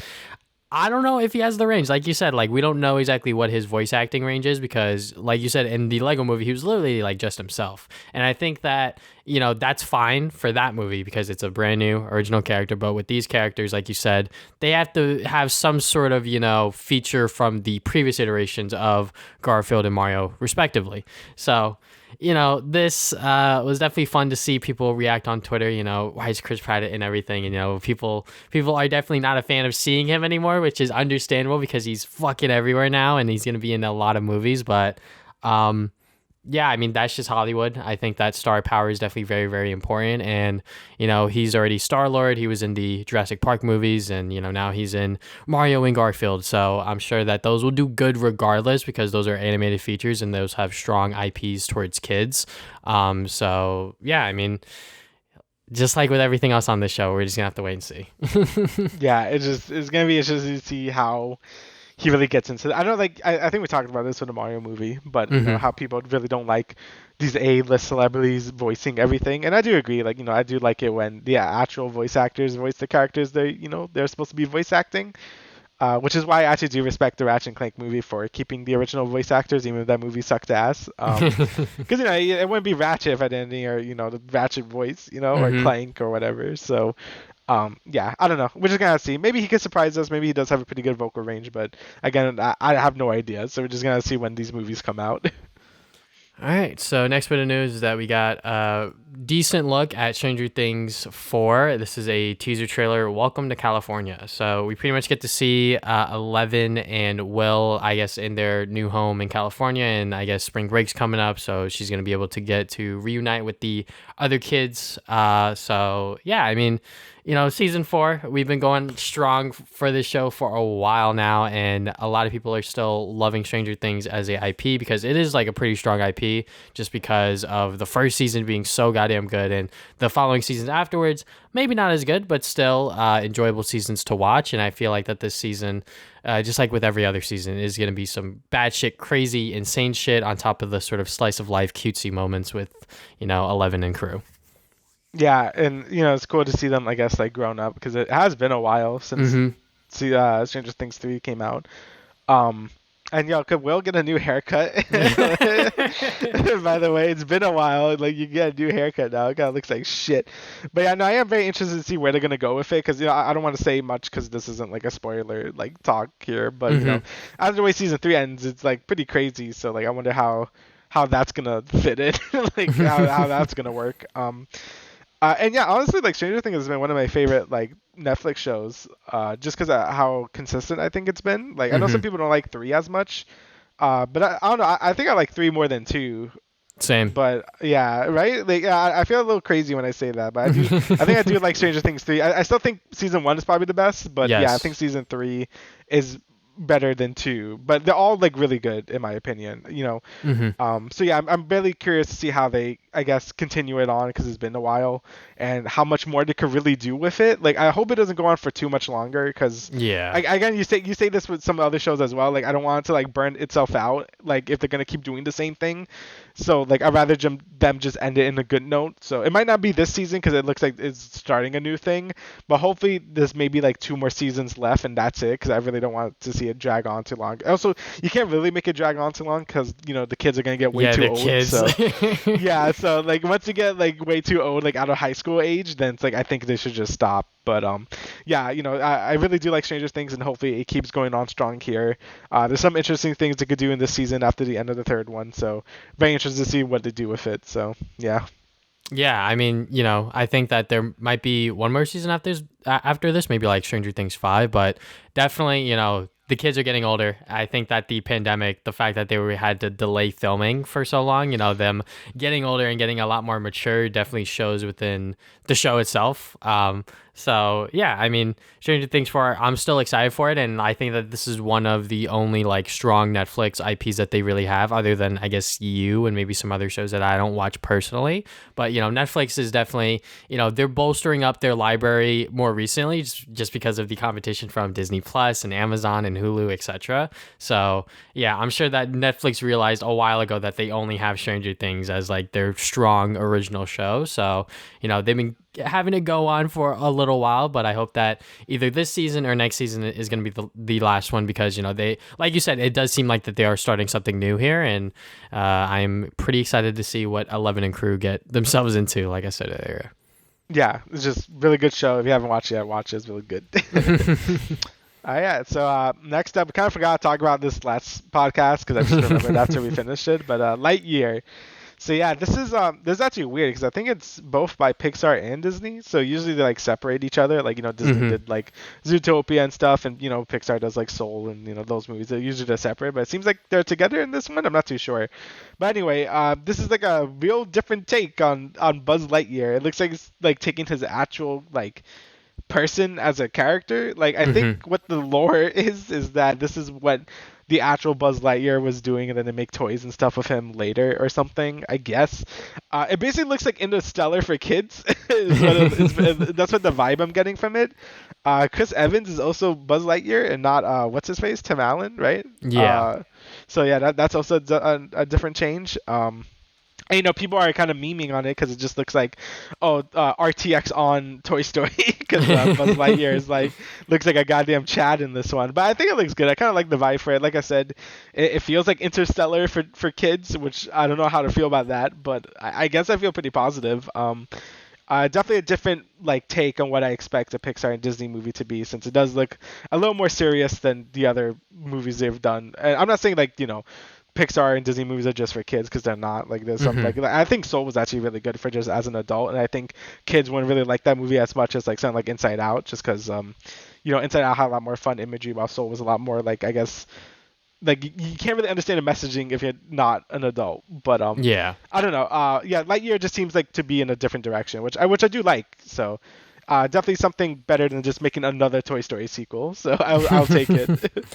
I don't know if he has the range. Like you said, like we don't know exactly what his voice acting range is because, like you said, in the Lego movie, he was literally like just himself. And I think that, that's fine for that movie because it's a brand new original character. But with these characters, like you said, they have to have some sort of, feature from the previous iterations of Garfield and Mario, respectively. So, this was definitely fun to see people react on Twitter. Why is Chris Pratt and everything? And people are definitely not a fan of seeing him anymore, which is understandable because he's fucking everywhere now and he's gonna be in a lot of movies. But yeah, I mean that's just Hollywood. I think that star power is definitely very, very important. And he's already Star Lord. He was in the Jurassic Park movies, and now he's in Mario and Garfield. So I'm sure that those will do good regardless because those are animated features and those have strong IPs towards kids. So yeah, I mean, just like with everything else on this show, we're just gonna have to wait and see. Yeah, it's gonna be interesting to see how he really gets into it. I know, like I think we talked about this with the Mario movie, but Hmm. how people really don't like these A-list celebrities voicing everything, and I do agree. Like I do like it when the actual voice actors voice the characters they're supposed to be voice acting. Which is why I actually do respect the Ratchet and Clank movie for keeping the original voice actors, even if that movie sucked ass. Because it wouldn't be Ratchet if I didn't hear the Ratchet voice, or Hmm. Clank or whatever. So yeah, I don't know. We're just gonna see. Maybe he could surprise us. Maybe he does have a pretty good vocal range, but again, I have no idea. So we're just gonna see when these movies come out. All right, so next bit of news is that we got a decent look at Stranger Things 4. This is a teaser trailer, Welcome to California. So we pretty much get to see Eleven and Will, I guess, in their new home in California, and I guess spring break's coming up, so she's going to be able to get to reunite with the other kids. So yeah, I mean, season 4, we've been going strong for this show for a while now, and a lot of people are still loving Stranger Things as a IP because it is like a pretty strong IP just because of the first season being so goddamn good, and the following seasons afterwards, maybe not as good, but still enjoyable seasons to watch. And I feel like that this season, just like with every other season, is going to be some bad shit, crazy, insane shit on top of the sort of slice of life cutesy moments with, Eleven and crew. Yeah, and it's cool to see them, I guess, like grown up because it has been a while since Mm-hmm. Stranger Things 3 came out. Um, And yo, could Will get a new haircut? By the way, it's been a while. Like you get a new haircut now. It kind of looks like shit. But yeah, no, I am very interested to see where they're gonna go with it because I don't want to say much because this isn't like a spoiler like talk here. But as the way season 3 ends, it's like pretty crazy. So like I wonder how that's gonna fit in, like how that's gonna work. And yeah, honestly, like Stranger Things has been one of my favorite like Netflix shows, just because of how consistent I think it's been. Like I know some people don't like 3 as much, but I don't know. I think I like 3 more than 2. Same. But yeah, right? Like I feel a little crazy when I say that, but I do. I think I do like Stranger Things 3. I still think season 1 is probably the best, but yeah, I think season 3 is better than 2, but they're all like really good in my opinion, so yeah, I'm really curious to see how they, I guess, continue it on because it's been a while and how much more they could really do with it. Like I hope it doesn't go on for too much longer because again, you say this with some other shows as well, like I don't want it to like burn itself out, like if they're gonna keep doing the same thing. So like I'd rather them just end it in a good note. So it might not be this season because it looks like it's starting a new thing, but hopefully there's maybe like 2 more seasons left and that's it because I really don't want to see it drag on too long. Also, you can't really make it drag on too long because the kids are gonna get way too old. Kids. So yeah, so like once you get like way too old, like out of high school age, then it's like I think they should just stop. But yeah, I really do like Stranger Things and hopefully it keeps going on strong here. There's some interesting things they could do in this season after the end of the 3rd one, so very interested to see what they do with it. So yeah. Yeah, I mean, I think that there might be one more season after this, maybe like Stranger Things 5, but definitely, the kids are getting older. I think that the pandemic, the fact that had to delay filming for so long, them getting older and getting a lot more mature definitely shows within the show itself. So yeah, I mean, Stranger Things 4, I'm still excited for it, and I think that this is one of the only like strong Netflix IPs that they really have, other than I guess you and maybe some other shows that I don't watch personally. But Netflix is definitely they're bolstering up their library more recently, just because of the competition from Disney Plus and Amazon and Hulu, etc. So yeah, I'm sure that Netflix realized a while ago that they only have Stranger Things as like their strong original show. So they've been having to go on for a little while, but I hope that either this season or next season is going to be the last one because they, like you said, it does seem like that they are starting something new here, and I'm pretty excited to see what Eleven and crew get themselves into, like I said earlier. Yeah, it's just really good show. If you haven't watched it yet, watch it. It's really good. Yeah, so next up, we kind of forgot to talk about this last podcast because I just remembered after we finished it, but Lightyear. So yeah, this is actually weird because I think it's both by Pixar and Disney. So usually they like separate each other. Like Disney did like Zootopia and stuff, and Pixar does like Soul and those movies. They're usually separate, but it seems like they're together in this one. I'm not too sure. But anyway, this is like a real different take on Buzz Lightyear. It looks like it's like taking his actual like person as a character. Like I think what the lore is that this is what the actual Buzz Lightyear was doing, and then they make toys and stuff with him later or something, I guess. It basically looks like Interstellar for kids. That's what the vibe I'm getting from it. Chris Evans is also Buzz Lightyear and not what's his face, Tim Allen, right? Yeah. So yeah, that's also a different change. And, people are kind of memeing on it because it just looks like, RTX on Toy Story because Buzz Lightyear is looks like a goddamn Chad in this one. But I think it looks good. I kind of like the vibe for it. Like I said, it feels like Interstellar for kids, which I don't know how to feel about that, but I guess I feel pretty positive. Definitely a different take on what I expect a Pixar and Disney movie to be, since it does look a little more serious than the other movies they've done. And I'm not saying Pixar and Disney movies are just for kids, because they're not. There's some I think Soul was actually really good for just as an adult, and I think kids wouldn't really like that movie as much as something like Inside Out, just because Inside Out had a lot more fun imagery, while Soul was a lot more I guess you can't really understand the messaging if you're not an adult. But yeah, I don't know. Lightyear just seems to be in a different direction, which I do like. So. Definitely something better than just making another Toy Story sequel. So I'll take it.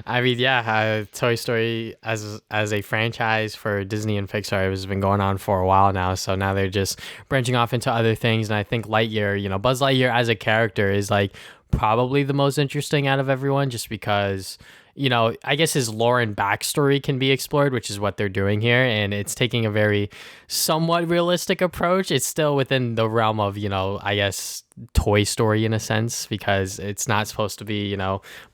I mean, yeah, Toy Story as a franchise for Disney and Pixar has been going on for a while now. So now they're just branching off into other things. And I think Lightyear, Buzz Lightyear as a character is probably the most interesting out of everyone, just because I guess his lore and backstory can be explored, which is what they're doing here. And it's taking a very somewhat realistic approach. It's still within the realm of, I guess, Toy Story in a sense, because it's not supposed to be,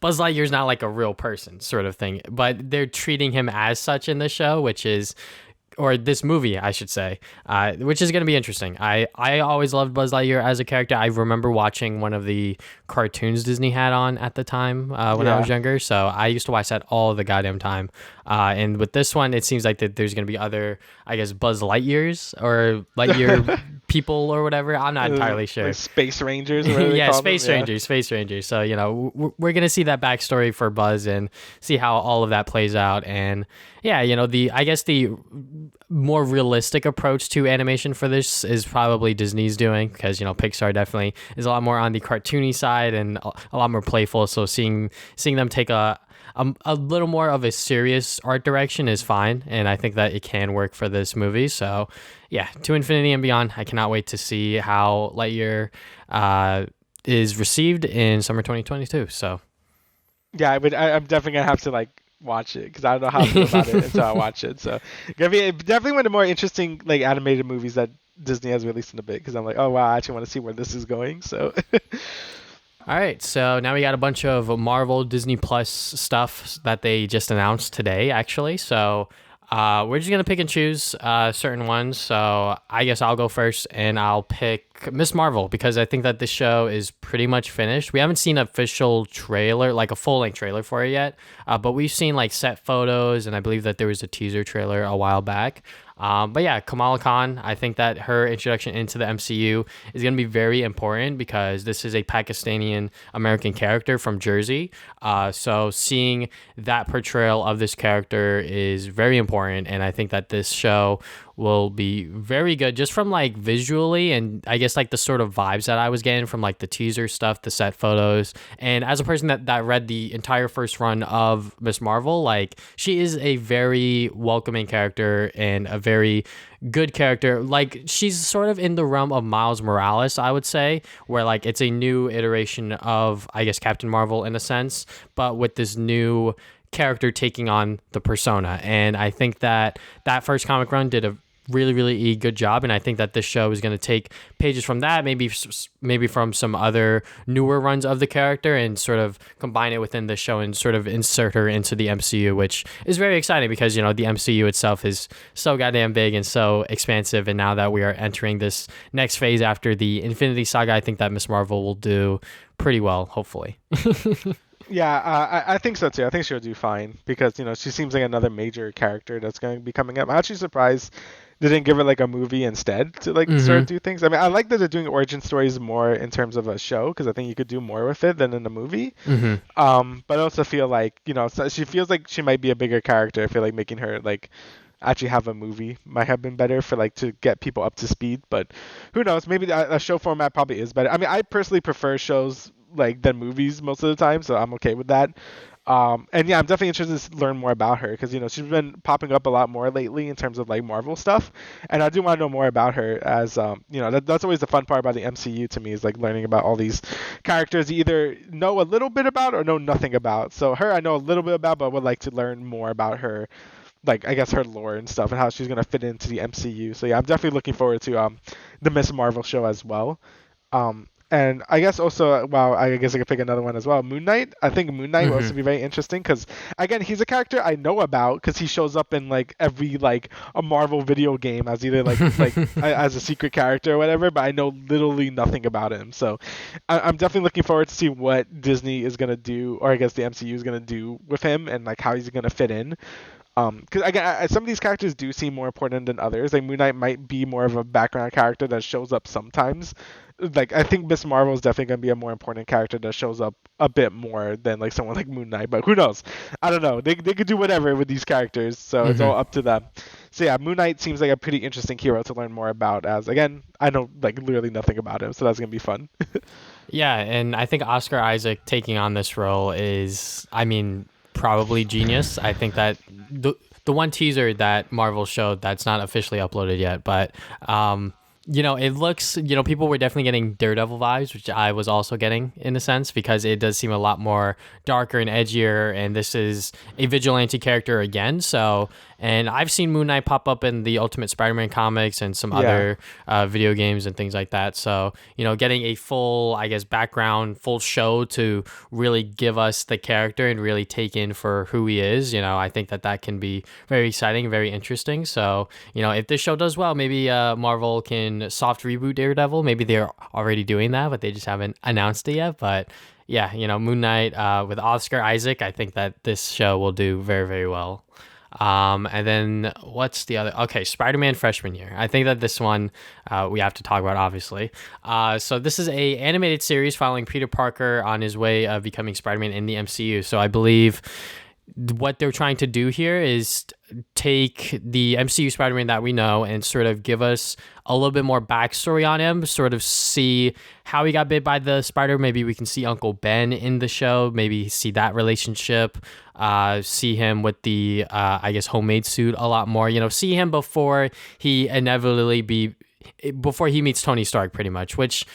Buzz Lightyear's not like a real person sort of thing. But they're treating him as such in the show, which is or this movie, I should say, which is going to be interesting. I always loved Buzz Lightyear as a character. I remember watching one of the cartoons Disney had on at the time when I was younger. So I used to watch that all the goddamn time. And with this one, it seems like that there's going to be other, I guess, Buzz Lightyears or Lightyear people or whatever. I'm not entirely sure. Like Space Rangers. Or whatever yeah, Space Rangers, Space Rangers. So, we're going to see that backstory for Buzz and see how all of that plays out. And yeah, I guess the more realistic approach to animation for this is probably Disney's doing, because, Pixar definitely is a lot more on the cartoony side and a lot more playful. So seeing them take a little more of a serious art direction is fine, and I think that it can work for this movie. So yeah, To Infinity and Beyond, I cannot wait to see how Lightyear is received in summer 2022. So yeah, I'm definitely gonna have to watch it, because I don't know how to feel about it until I watch it. So gonna be definitely one of the more interesting animated movies that Disney has released in a bit, because I'm like, oh wow, I actually want to see where this is going. So all right, so now we got a bunch of Marvel Disney Plus stuff that they just announced today, actually. So we're just going to pick and choose certain ones. So I guess I'll go first, and I'll pick Ms.Marvel, because I think that this show is pretty much finished. We haven't seen an official trailer, like a full-length trailer for it yet, but we've seen set photos, and I believe that there was a teaser trailer a while back. But yeah, Kamala Khan, I think that her introduction into the MCU is going to be very important, because this is a Pakistani American character from Jersey. So seeing that portrayal of this character is very important. And I think that this show will be very good just from visually, and I guess the sort of vibes that I was getting from the teaser stuff, the set photos. And as a person that read the entire first run of Ms.Marvel, she is a very welcoming character and a very good character. She's sort of in the realm of Miles Morales, I would say, where it's a new iteration of, I guess, Captain Marvel in a sense, but with this new character taking on the persona. And I think that first comic run did a really, really good job, and I think that this show is going to take pages from that, maybe from some other newer runs of the character, and sort of combine it within the show and sort of insert her into the MCU, which is very exciting, because the MCU itself is so goddamn big and so expansive, and now that we are entering this next phase after the Infinity Saga, I think that Ms.Marvel will do pretty well, hopefully. Yeah, I think so too. I think she'll do fine, because she seems like another major character that's going to be coming up. I'm actually surprised they didn't give her a movie instead to start do things. I mean, I like that they're doing origin stories more in terms of a show, because I think you could do more with it than in a movie. But I also feel she feels like she might be a bigger character. I feel like making her actually have a movie might have been better for to get people up to speed. But who knows? Maybe a show format probably is better. I mean, I personally prefer shows than movies most of the time, so I'm okay with that. And yeah, I'm definitely interested to learn more about her, because she's been popping up a lot more lately in terms of Marvel stuff, and I do want to know more about her, as that's always the fun part about the MCU to me, is learning about all these characters you either know a little bit about or know nothing about. So her I know a little bit about, but would like to learn more about her, I guess her lore and stuff, and how she's gonna fit into the MCU. So yeah, I'm definitely looking forward to the Ms.Marvel show as well. And I guess also, I guess I could pick another one as well. Moon Knight. I think Moon Knight will also be very interesting, because again, he's a character I know about, because he shows up in every a Marvel video game as either as a secret character or whatever, but I know literally nothing about him. So I'm definitely looking forward to see what Disney is gonna do, or I guess the MCU is gonna do with him, and how he's gonna fit in. Because again, some of these characters do seem more important than others. Moon Knight might be more of a background character that shows up sometimes. I think Ms.Marvel is definitely going to be a more important character that shows up a bit more than someone like Moon Knight. But who knows? I don't know. They could do whatever with these characters, so it's all up to them. So yeah, Moon Knight seems like a pretty interesting hero to learn more about. As again, I know literally nothing about him, so that's going to be fun. Yeah, and I think Oscar Isaac taking on this role is, probably genius. I think that the one teaser that Marvel showed, that's not officially uploaded yet, but It looks, people were definitely getting Daredevil vibes, which I was also getting in a sense, because it does seem a lot more darker and edgier, and this is a vigilante character again. So, and I've seen Moon Knight pop up in the Ultimate Spider-Man comics and some Yeah. other video games and things like that. So, getting a full, I guess, background, full show to really give us the character and really take in for who he is, I think that can be very exciting, very interesting. So, if this show does well, maybe Marvel can soft reboot Daredevil. Maybe they're already doing that, but they just haven't announced it yet. But yeah, Moon Knight with Oscar Isaac, I think that this show will do very, very well. And then what's the other? Okay, Spider-Man freshman year. I think that this one we have to talk about, obviously. So this is a animated series following Peter Parker on his way of becoming Spider-Man in the MCU. So I believe what they're trying to do here is take the MCU Spider-Man that we know and sort of give us a little bit more backstory on him, sort of see how he got bit by the spider. Maybe we can see Uncle Ben in the show, maybe see that relationship, see him with the, I guess, homemade suit a lot more, see him before he before he meets Tony Stark, pretty much, which,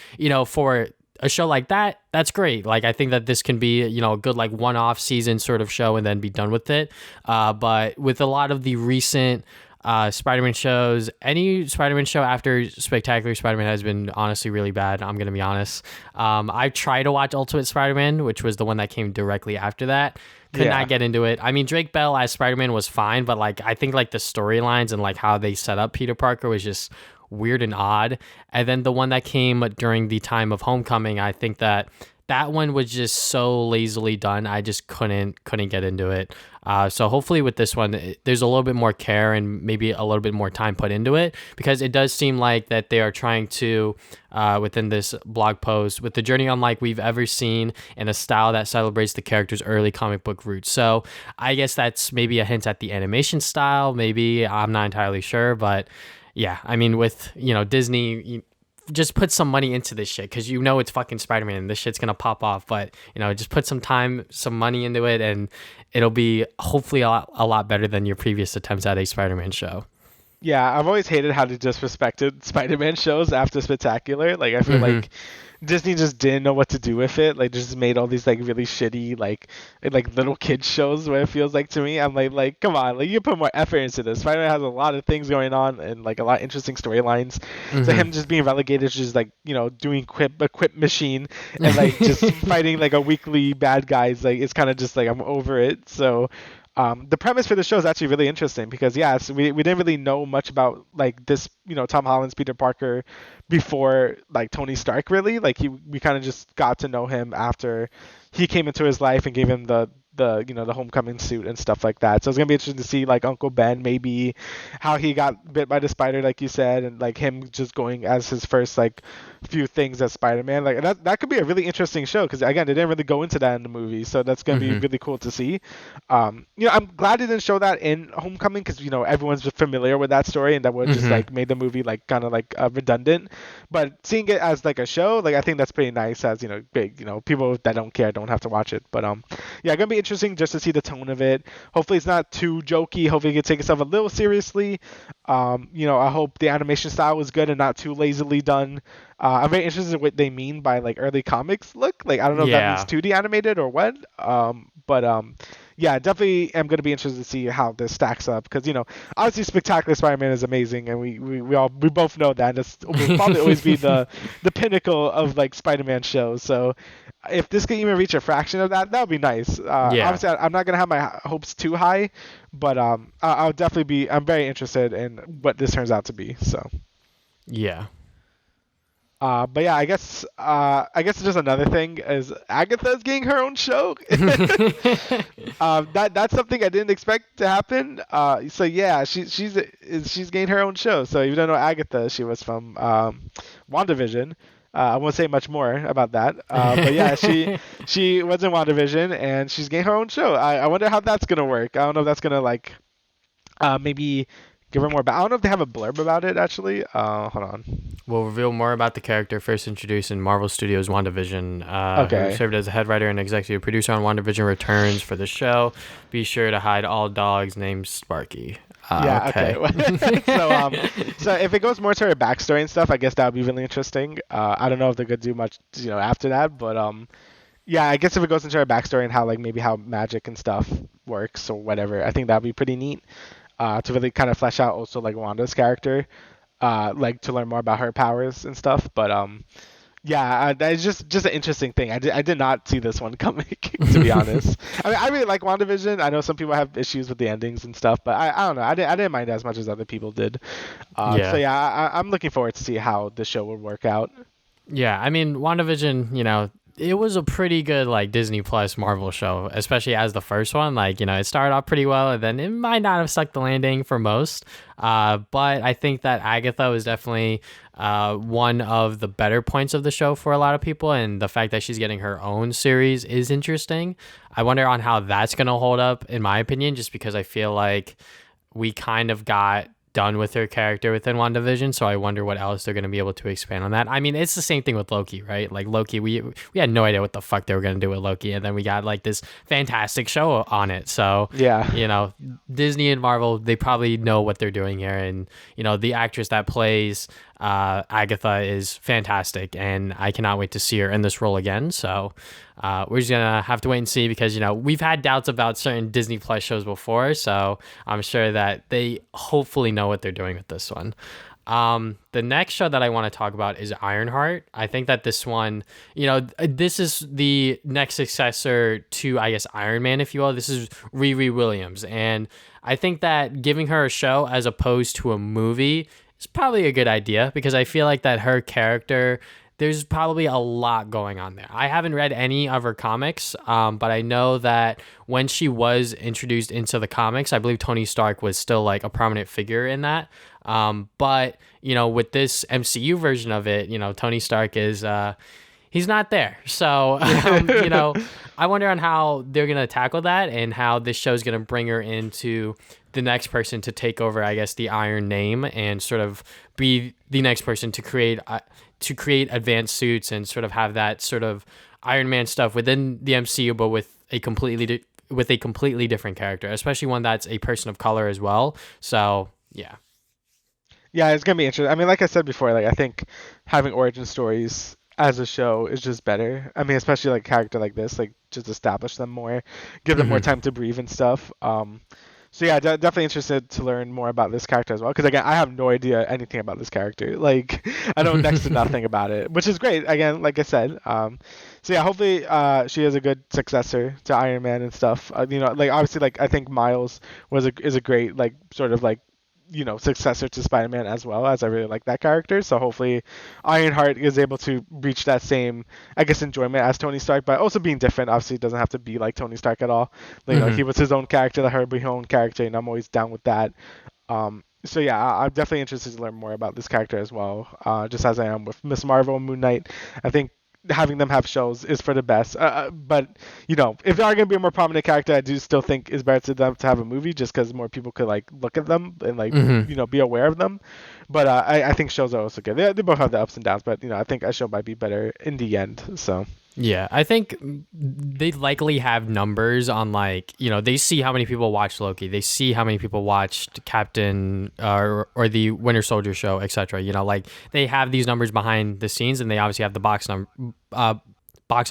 for a show like that, that's great. Like, I think that this can be, a good, like, one-off season sort of show and then be done with it. But with a lot of the recent Spider-Man shows, any Spider-Man show after Spectacular Spider-Man has been honestly really bad. I'm going to be honest. I tried to watch Ultimate Spider-Man, which was the one that came directly after that. Could not get into it. I mean, Drake Bell as Spider-Man was fine, but, like, I think, like, the storylines and, like, how they set up Peter Parker was just weird and odd. And then the one that came during the time of Homecoming, I think that one was just so lazily done. I just couldn't get into it. So hopefully with this one, there's a little bit more care and maybe a little bit more time put into it, because it does seem like that they are trying to, within this blog post, with the journey unlike we've ever seen in a style that celebrates the character's early comic book roots. So I guess that's maybe a hint at the animation style. Maybe, I'm not entirely sure, but yeah, I mean, with, Disney, just put some money into this shit, because it's fucking Spider-Man and this shit's gonna pop off. But, just put some time, some money into it, and it'll be hopefully a lot better than your previous attempts at a Spider-Man show. Yeah, I've always hated how they disrespected Spider-Man shows after Spectacular. Like, I feel like Disney just didn't know what to do with it. Like, just made all these, like, really shitty, like little kid shows, where it feels like to me. I'm like, come on, like, you put more effort into this. Spider-Man has a lot of things going on and, like, a lot of interesting storylines. So him just being relegated to just, like, doing a quip machine and, like, just fighting, like, a weekly bad guys, like, it's kind of just, like, I'm over it. So the premise for the show is actually really interesting, because we didn't really know much about, like, this, Tom Holland's Peter Parker before, like, Tony Stark, really. Like, we kind of just got to know him after he came into his life and gave him the homecoming suit and stuff like that. So it's gonna be interesting to see, like, Uncle Ben, maybe how he got bit by the spider, like you said, and, like, him just going as his first, like, few things as Spider-Man. Like, that could be a really interesting show, because again, they didn't really go into that in the movie, so that's gonna be really cool to see. I'm glad they didn't show that in Homecoming, because everyone's familiar with that story, and that would just like made the movie, like, kind of like redundant. But seeing it as, like, a show, like, I think that's pretty nice. As big, people that don't care don't have to watch it. But yeah, gonna be interesting just to see the tone of it. Hopefully it's not too jokey. Hopefully it can take itself a little seriously. I hope the animation style is good and not too lazily done. I'm very interested in what they mean by, like, early comics look. Like, I don't know if that means 2D animated or what. But yeah, definitely am going to be interested to see how this stacks up, because obviously Spectacular Spider-Man is amazing, and we both know that, and it will probably always be the pinnacle of, like, Spider-Man shows. So if this can even reach a fraction of that, that would be nice. Obviously I'm not going to have my hopes too high, but I'll definitely I'm very interested in what this turns out to be. So yeah. But yeah, I guess just another thing is Agatha's getting her own show. That's something I didn't expect to happen. So yeah, she's getting her own show. So if you don't know Agatha, she was from WandaVision. I won't say much more about that. But yeah, she was in WandaVision, and she's getting her own show. I wonder how that's gonna work. I don't know if that's gonna, like, maybe give her more. But I don't know if they have a blurb about it, actually. Hold on. We'll reveal more about the character first introduced in Marvel Studios' WandaVision. Who served as a head writer and executive producer on WandaVision returns for the show. Be sure to hide all dogs named Sparky. Yeah, okay. Okay. So if it goes more to her backstory and stuff, I guess that would be really interesting. I don't know if they're gonna do much, after that, but yeah, I guess if it goes into her backstory and how like maybe how magic and stuff works or whatever, I think that'd be pretty neat. To really kind of flesh out also like Wanda's character, like to learn more about her powers and stuff. But yeah, that's just an interesting thing. I did not see this one coming, to be honest. I mean, I really like WandaVision. I know some people have issues with the endings and stuff, but I don't know. I didn't mind it as much as other people did. So Yeah. yeah, I'm looking forward to see how the show would work out. Yeah, I mean, WandaVision, it was a pretty good like Disney Plus Marvel show, especially as the first one. Like, it started off pretty well, and then it might not have stuck the landing for most. But I think that Agatha was definitely one of the better points of the show for a lot of people, and the fact that she's getting her own series is interesting. I wonder on how that's gonna hold up, in my opinion, just because I feel like we kind of got done with her character within WandaVision, so I wonder what else they're going to be able to expand on that. I mean, it's the same thing with Loki, right? Like Loki, we had no idea what the fuck they were going to do with Loki, and then we got like this fantastic show on it. So, Yeah. Disney and Marvel, they probably know what they're doing here, and the actress that plays Agatha is fantastic, and I cannot wait to see her in this role again. So we're just gonna have to wait and see, because we've had doubts about certain Disney Plus shows before, so I'm sure that they hopefully know what they're doing with this one. The next show that I want to talk about is Ironheart. I think that this one, this is the next successor to, I guess, Iron Man, if you will. This is Riri Williams, and I think that giving her a show as opposed to a movie is probably a good idea, because I feel like that her character, there's probably a lot going on there. I haven't read any of her comics, but I know that when she was introduced into the comics, I believe Tony Stark was still like a prominent figure in that. But with this MCU version of it, Tony Stark is he's not there. So I wonder on how they're gonna tackle that, and how this show is gonna bring her into the next person to take over, I guess, the Iron name, and sort of be the next person to create advanced suits, and sort of have that sort of Iron Man stuff within the MCU, but with a completely different character, especially one that's a person of color as well. So yeah. Yeah, it's gonna be interesting. I mean, like I said before, like I think having origin stories as a show is just better. I mean, especially like a character like this, like just establish them more, give them more Hmm. time to breathe and stuff. So yeah, definitely interested to learn more about this character as well. Because again, I have no idea anything about this character. Like, I know next to nothing about it, which is great. Again, like I said. So yeah, hopefully, she is a good successor to Iron Man and stuff. Like obviously, like I think Miles is a great like sort of like successor to Spider-Man as well, as I really like that character. So hopefully Ironheart is able to reach that same, I guess, enjoyment as Tony Stark, but also being different. Obviously, it doesn't have to be like Tony Stark at all. Like, Hmm. he was his own character, the Herbie own character, and I'm always down with that. So yeah, I'm definitely interested to learn more about this character as well. Just as I am with Ms.Marvel and Moon Knight. I think having them have shows is for the best. But if they are gonna be a more prominent character, I do still think it's better to them to have a movie, just because more people could like look at them and like Hmm. be aware of them. But I think shows are also good. They both have the ups and downs, but I think a show might be better in the end. So Yeah, I think they likely have numbers on, like, they see how many people watched Loki, they see how many people watched Captain or the Winter Soldier show, etc. Like, they have these numbers behind the scenes, and they obviously have the box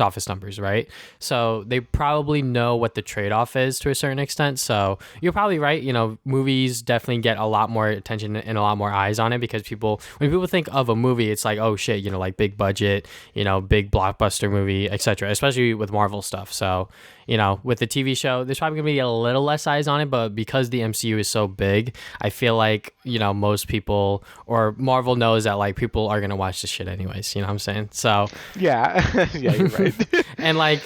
office numbers, right? So they probably know what the trade-off is to a certain extent. So you're probably right. Movies definitely get a lot more attention and a lot more eyes on it, because when people think of a movie, it's like, oh shit, like big budget, big blockbuster movie, etc. Especially with Marvel stuff. So with the TV show, there's probably gonna be a little less eyes on it, but because the MCU is so big, I feel like most people, or Marvel knows that like people are gonna watch this shit anyways. You know what I'm saying? So yeah, yeah, you're right. and like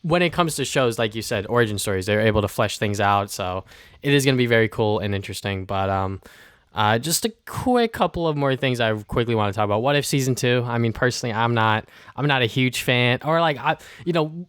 when it comes to shows, like you said, origin stories, they're able to flesh things out. So it is going to be very cool and interesting. But just a quick couple of more things I quickly want to talk about. What If season 2? I mean, personally, I'm not a huge fan. Or like,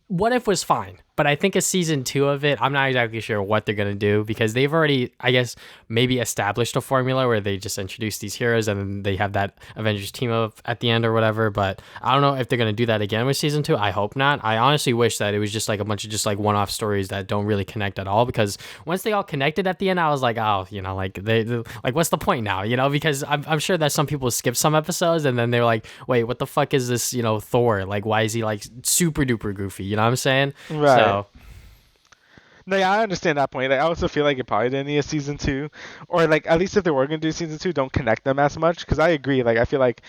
What If was fine. But I think a season 2 of it, I'm not exactly sure what they're gonna do because they've already, I guess, maybe established a formula where they just introduce these heroes and then they have that Avengers team up at the end or whatever. But I don't know if they're gonna do that again with season 2. I hope not. I honestly wish that it was just like a bunch of just like one-off stories that don't really connect at all. Because once they all connected at the end, I was like, oh, like they like what's the point now? Because I'm sure that some people skip some episodes and then they're like, wait, what the fuck is this? Thor? Like, why is he like super duper goofy? You know what I'm saying? Right. So. No, yeah, I understand that point. I also feel like it probably didn't need a season 2, or like at least if they were gonna do season 2, don't connect them as much. Because I agree. Like I feel like,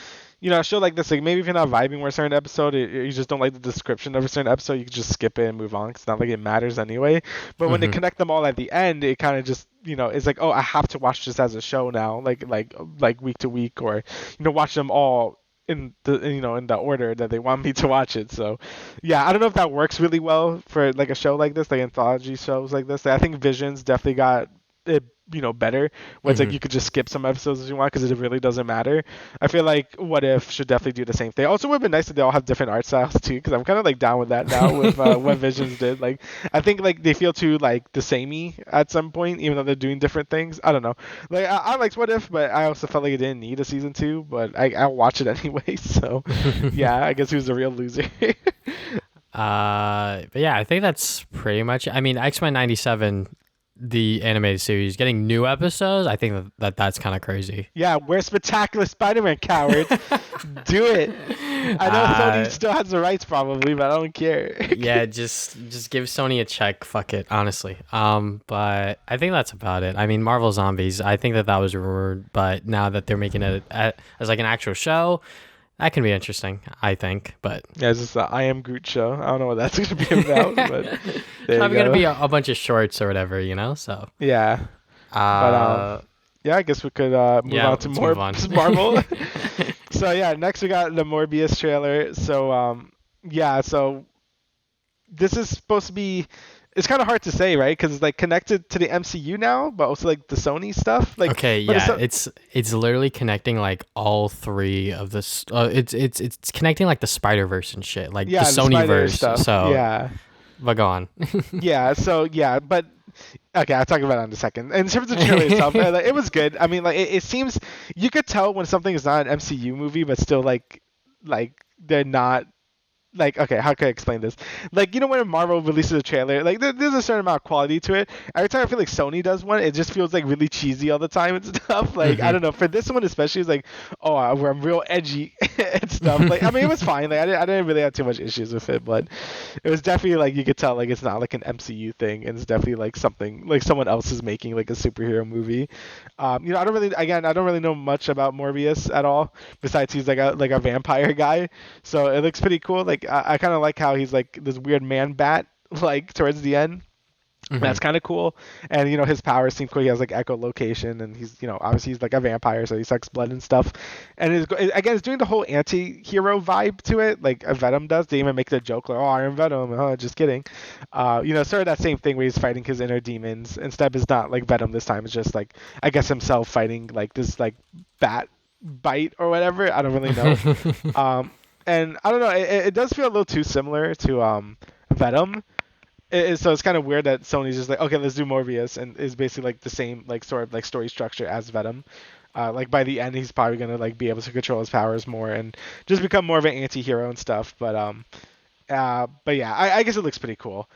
a show like this, like maybe if you're not vibing with a certain episode, you just don't like the description of a certain episode, you can just skip it and move on. 'Cause it's not like it matters anyway. But when they connect them all at the end, it kind of just it's like, oh, I have to watch this as a show now, like week to week, or watch them all in the in the order that they want me to watch it. So yeah, I don't know if that works really well for like a show like this, like anthology shows like this. I think Visions definitely got it better, where it's like you could just skip some episodes if you want because it really doesn't matter. I feel like What If should definitely do the same thing. Also, it would have been nice if they all have different art styles too, because I'm kind of like down with that now with what Visions did. Like I think like they feel too like the samey at some point, even though they're doing different things. I don't know. Like I liked What If, but I also felt like it didn't need a season 2. But I'll watch it anyway. So yeah, I guess who's the real loser? But yeah, I think that's pretty much. I mean, X-Men '97, the animated series, getting new episodes. I think that's kind of crazy. Yeah, we're Spectacular Spider-Man cowards. Do it. I know Sony still has the rights probably, but I don't care. Yeah, just give Sony a check. Fuck it, honestly. But I think that's about it. I mean, Marvel Zombies. I think that was rumored, but now that they're making it as like an actual show, that can be interesting, I think. But yeah, it's just the I Am Groot show. I don't know what that's going to be about, but it's probably going to be a bunch of shorts or whatever, So yeah. But yeah, I guess we could move on to more Marvel. So yeah, next we got the Morbius trailer. So yeah, so this is supposed to be. It's kind of hard to say, right? Because it's like connected to the MCU now, but also like the Sony stuff. Like, okay, yeah, it's literally connecting like all three of this. It's connecting like the Spider-Verse and shit, like the Sony-Verse stuff. So yeah, but go on. Yeah, so yeah, but okay, I'll talk about it in a second. In terms of the trailer itself, like, it was good. I mean, like it seems you could tell when something is not an MCU movie, but still like they're not. Like, okay, how can I explain this? Like, when Marvel releases a trailer, like, there's a certain amount of quality to it. Every time I feel like Sony does one, it just feels, like, really cheesy all the time and stuff. Like, I don't know. For this one especially, it's like, oh, I'm real edgy and stuff. Like, I mean, it was fine. Like, I didn't really have too much issues with it, but it was definitely, like, you could tell, like, it's not, like, an MCU thing, and it's definitely, like, something, like, someone else is making, like, a superhero movie. I don't really know much about Morbius at all, besides he's, like a vampire guy, so it looks pretty cool. Like, I kind of like how he's like this weird man bat like towards the end. That's kind of cool. And his powers seem cool. He has like echolocation, and he's obviously he's like a vampire, so he sucks blood and stuff. And it's doing the whole anti-hero vibe to it, like a Venom does. They even make the joke like, oh, Iron Venom. Oh, just kidding. Sort of that same thing where he's fighting his inner demons. Instead, it's not like Venom this time. It's just like, I guess, himself fighting like this like bat bite or whatever. I don't really know. And I don't know, it does feel a little too similar to Venom. So it's kind of weird that Sony's just like, okay, let's do Morbius, and is basically like the same like sort of like story structure as Venom. Like by the end, he's probably gonna like be able to control his powers more and just become more of an anti-hero and stuff. But yeah, I guess it looks pretty cool.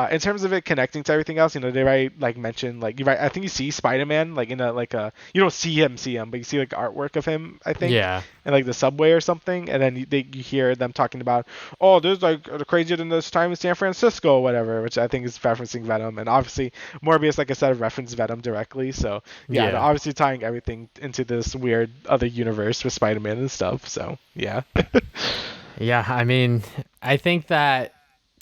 In terms of it connecting to everything else, they mention like I think you see Spider-Man like in you don't see him, but you see like artwork of him, I think. Yeah. In like the subway or something, and then you hear them talking about, oh, there's like crazier than this time in San Francisco or whatever, which I think is referencing Venom, and obviously Morbius, like I said, referenced Venom directly. So yeah, they're obviously tying everything into this weird other universe with Spider-Man and stuff. So yeah. Yeah, I mean, I think that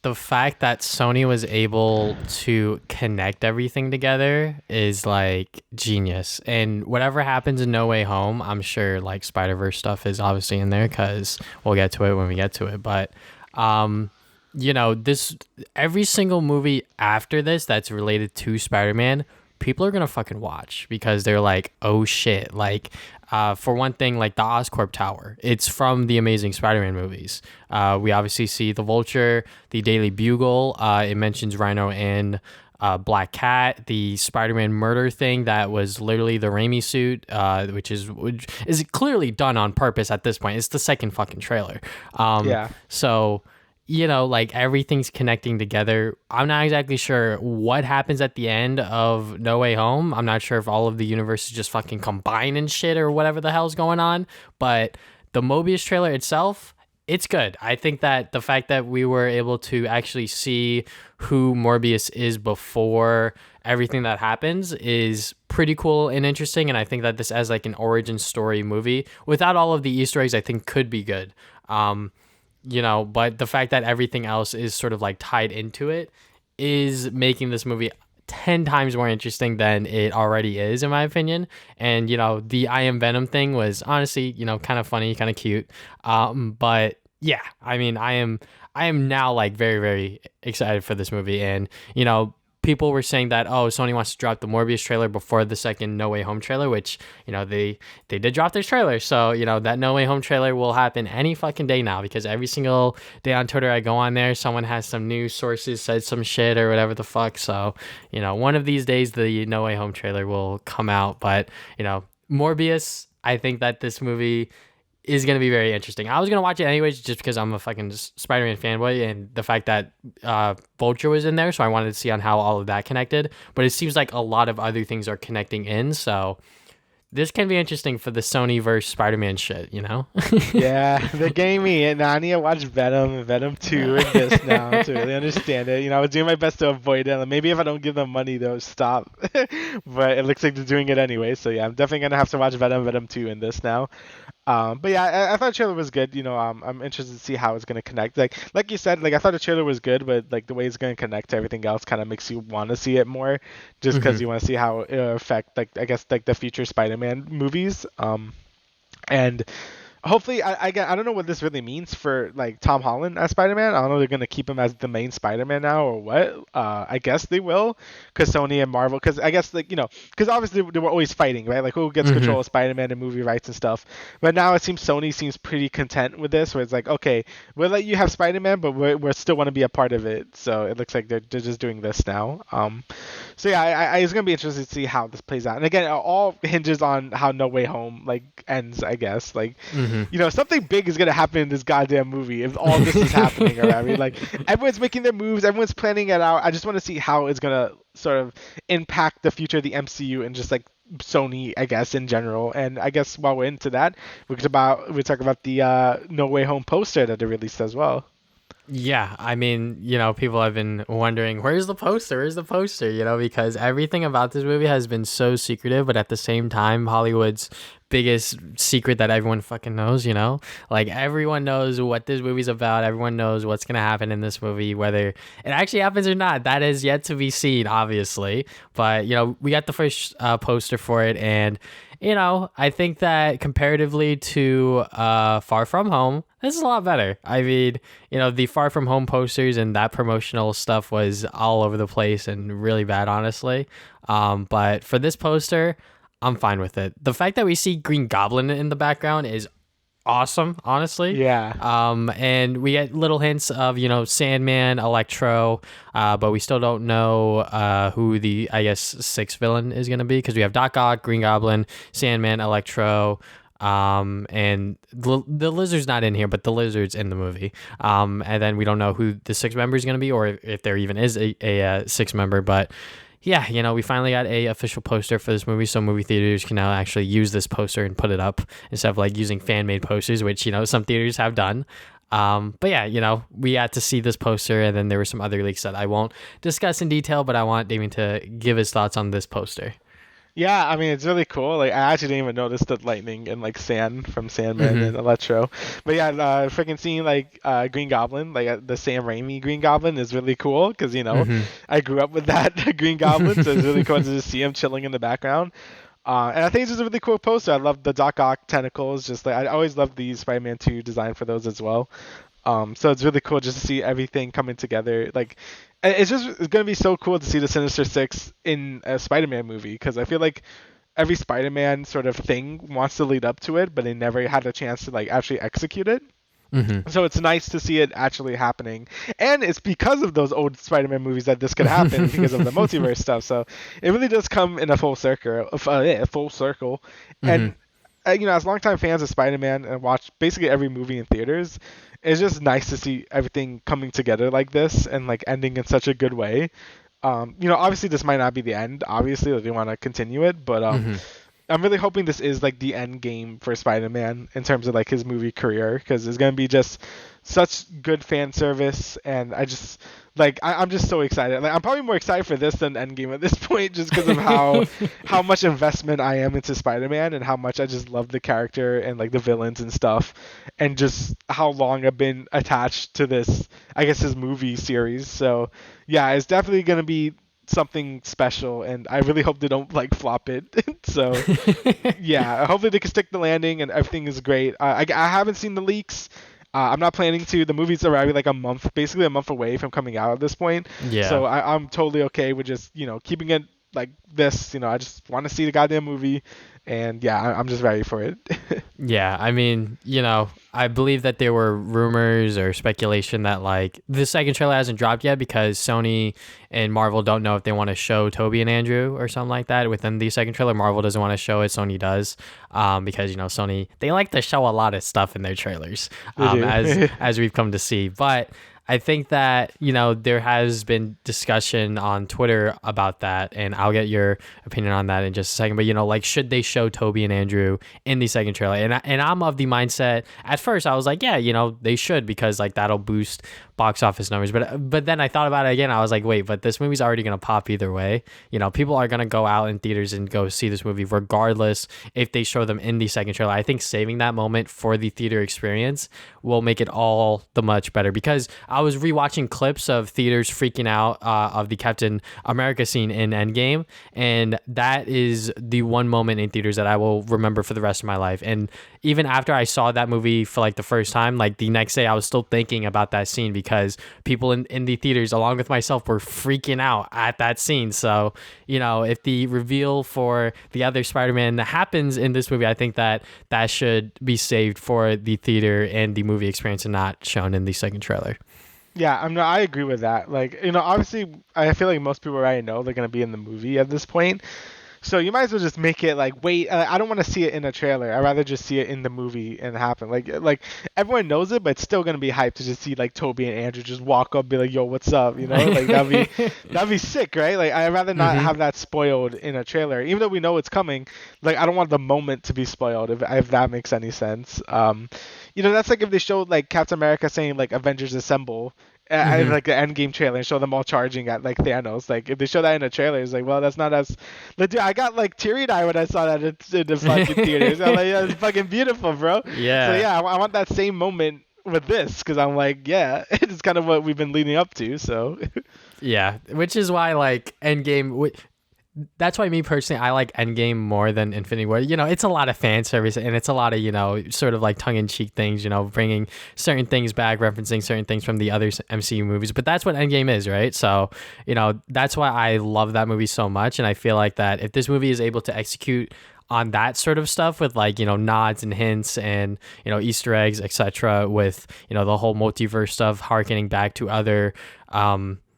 the fact that Sony was able to connect everything together is like genius. And whatever happens in No Way Home, I'm sure like Spider-Verse stuff is obviously in there because we'll get to it when we get to it. But this every single movie after this that's related to Spider-Man, people are gonna fucking watch because they're like, oh shit, like For one thing, like the Oscorp Tower, it's from the Amazing Spider-Man movies. We obviously see the Vulture, the Daily Bugle. It mentions Rhino and Black Cat, the Spider-Man murder thing that was literally the Raimi suit, which is clearly done on purpose at this point. It's the second fucking trailer. Yeah. So like everything's connecting together. I'm not exactly sure what happens at the end of No Way Home. I'm not sure if all of the universes just fucking combine and shit or whatever the hell's going on. But the Mobius trailer itself, it's good. I think that the fact that we were able to actually see who Morbius is before everything that happens is pretty cool and interesting. And I think that this as like an origin story movie without all of the Easter eggs, I think could be good. But the fact that everything else is sort of like tied into it is making this movie 10 times more interesting than it already is, in my opinion. And, the I Am Venom thing was honestly, kind of funny, kind of cute. But yeah, I mean, I am now like very, very excited for this movie. And, people were saying that, oh, Sony wants to drop the Morbius trailer before the second No Way Home trailer, which, they did drop their trailer. So, that No Way Home trailer will happen any fucking day now, because every single day on Twitter I go on there, someone has some news sources said some shit or whatever the fuck. So, one of these days the No Way Home trailer will come out. But, Morbius, I think that this movie is going to be very interesting. I was going to watch it anyways just because I'm a fucking Spider-Man fanboy, and the fact that Vulture was in there, so I wanted to see on how all of that connected. But it seems like a lot of other things are connecting in, so this can be interesting for the Sony-Verse Spider-Man shit, Yeah, they're getting me, and now I need to watch Venom 2 and this now to really understand it. I was doing my best to avoid it. Maybe if I don't give them money, they'll stop. But it looks like they're doing it anyway, so yeah, I'm definitely going to have to watch Venom 2 in this now. But yeah, I thought the trailer was good. I'm interested to see how it's gonna connect. Like you said, like I thought the trailer was good, but like the way it's gonna connect to everything else kind of makes you want to see it more, just because you want to see how it'll affect like I guess like the future Spider-Man movies. And hopefully, I don't know what this really means for like Tom Holland as Spider-Man. I don't know if they're gonna keep him as the main Spider-Man now or what. I guess they will, because Sony and Marvel, because I guess because obviously they were always fighting, right? Like who gets control of Spider-Man and movie rights and stuff. But now it seems Sony seems pretty content with this, where it's like, okay, we'll let you have Spider-Man, but we still want to be a part of it. So it looks like they're just doing this now. So yeah, I it's gonna be interesting to see how this plays out. And again, it all hinges on how No Way Home like ends, I guess. Like, something big is gonna happen in this goddamn movie if all this is happening. Or I mean, like everyone's making their moves, everyone's planning it out. I just want to see how it's gonna sort of impact the future of the MCU and just like Sony, I guess, in general. And I guess while we're into that, we talk about the No Way Home poster that they released as well. Yeah, I mean, people have been wondering, where's the poster? Where's the poster? Because everything about this movie has been so secretive, but at the same time, Hollywood's biggest secret that everyone fucking knows, like everyone knows what this movie's about. Everyone knows what's going to happen in this movie, whether it actually happens or not. That is yet to be seen, obviously. But, we got the first poster for it, and I think that comparatively to Far From Home, this is a lot better. I mean, the Far From Home posters and that promotional stuff was all over the place and really bad, honestly. But for this poster, I'm fine with it. The fact that we see Green Goblin in the background is awesome, honestly. Yeah. And we get little hints of, Sandman, Electro, but we still don't know who the, I guess, sixth villain is going to be, because we have Doc Ock, Green Goblin, Sandman, Electro, and the Lizard's not in here, but the Lizard's in the movie. And then we don't know who the sixth member is going to be, or if there even is a sixth member, but yeah, we finally got a official poster for this movie, so movie theaters can now actually use this poster and put it up instead of like using fan-made posters, which, some theaters have done. But yeah, we got to see this poster, and then there were some other leaks that I won't discuss in detail, but I want Damian to give his thoughts on this poster. Yeah, I mean, it's really cool. Like, I actually didn't even notice the lightning and like sand from Sandman and Electro. But yeah, freaking seeing like Green Goblin, like the Sam Raimi Green Goblin, is really cool because I grew up with that Green Goblin, so it's really cool to just see him chilling in the background. And I think it's just a really cool poster. I love the Doc Ock tentacles. Just like I always love the Spider-Man 2 design for those as well. So it's really cool just to see everything coming together. Like, it's going to be so cool to see the Sinister Six in a Spider-Man movie, because I feel like every Spider-Man sort of thing wants to lead up to it, but they never had a chance to like actually execute it. So it's nice to see it actually happening, and it's because of those old Spider-Man movies that this could happen because of the multiverse stuff. So it really does come in a full circle, and as longtime fans of Spider-Man and watch basically every movie in theaters, it's just nice to see everything coming together like this and like ending in such a good way. Obviously this might not be the end. Obviously, like, they want to continue it, but I'm really hoping this is like the end game for Spider-Man in terms of like his movie career, because it's gonna be just such good fan service, and I just I'm just so excited. Like, I'm probably more excited for this than Endgame at this point, just because of how much investment I am into Spider-Man and how much I just love the character and like the villains and stuff, and just how long I've been attached to this, I guess, his movie series. So yeah, it's definitely gonna be something special, and I really hope they don't like flop it. So yeah, hopefully they can stick the landing and everything is great. I haven't seen the leaks. I'm not planning to. The movie's already like basically a month away from coming out at this point. Yeah. So I'm totally okay with just keeping it like this. I just want to see the goddamn movie, and yeah, I'm just ready for it. Yeah, I mean, I believe that there were rumors or speculation that like the second trailer hasn't dropped yet because Sony and Marvel don't know if they want to show Toby and Andrew or something like that within the second trailer. Marvel doesn't want to show it, Sony does, because Sony, they like to show a lot of stuff in their trailers, as we've come to see. But I think that, there has been discussion on Twitter about that, and I'll get your opinion on that in just a second. But, like, should they show Toby and Andrew in the second trailer? And I'm of the mindset, at first I was like, yeah, they should, because, like, that'll boost box office numbers. But then I thought about it again. I was like, wait, but this movie's already going to pop either way. People are going to go out in theaters and go see this movie regardless if they show them in the second trailer. I think saving that moment for the theater experience will make it all the much better, because I was rewatching clips of theaters freaking out of the Captain America scene in Endgame, and that is the one moment in theaters that I will remember for the rest of my life. And even after I saw that movie for like the first time, like the next day I was still thinking about that scene, because people in the theaters along with myself were freaking out at that scene. So if the reveal for the other Spider-Man happens in this movie, I think that should be saved for the theater and the movie experience and not shown in the second trailer. Yeah, I agree with that. Like, obviously, I feel like most people already know they're gonna be in the movie at this point. So you might as well just make it like, wait, I don't want to see it in a trailer. I'd rather just see it in the movie and happen. Like everyone knows it, but it's still gonna be hyped to just see like Toby and Andrew just walk up, be like, yo, what's up? Like that'd be sick, right? Like, I'd rather not have that spoiled in a trailer, even though we know it's coming. Like, I don't want the moment to be spoiled, if that makes any sense. That's like if they showed like Captain America saying like Avengers Assemble. Like the Endgame trailer, and show them all charging at like Thanos. Like, if they show that in a trailer, it's like, well, that's not as. Like, dude, I got like teary-eyed when I saw that in the fucking theaters. I'm like, yeah, it's fucking beautiful, bro. Yeah. So yeah, I want that same moment with this, because I'm like, yeah, it's kind of what we've been leading up to. So. Yeah, which is why like Endgame. That's why me personally, I like Endgame more than Infinity War. It's a lot of fan service, and it's a lot of, sort of like tongue-in-cheek things, bringing certain things back, referencing certain things from the other MCU movies. But that's what Endgame is, right? So, that's why I love that movie so much. And I feel like that if this movie is able to execute on that sort of stuff with like, nods and hints and, Easter eggs, etc., with, the whole multiverse stuff, harkening back to other,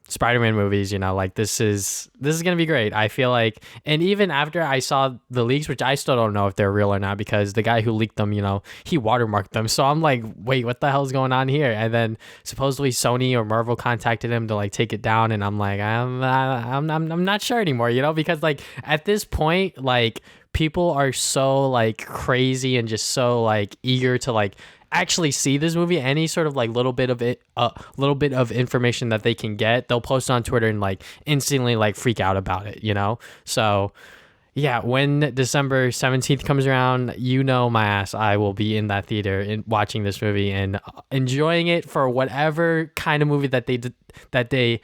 Spider-Man movies, like this is gonna be great. I feel like, and even after I saw the leaks, which I still don't know if they're real or not, because the guy who leaked them, he watermarked them. So I'm like, wait, what the hell's going on here? And then supposedly Sony or Marvel contacted him to like take it down, and I'm like, I'm not sure anymore, because like at this point, like people are so like crazy and just so like eager to like actually see this movie. Any sort of like little bit of information that they can get, they'll post on Twitter and like instantly like freak out about it, So yeah, when December 17th comes around, my ass, I will be in that theater and watching this movie and enjoying it for whatever kind of movie that they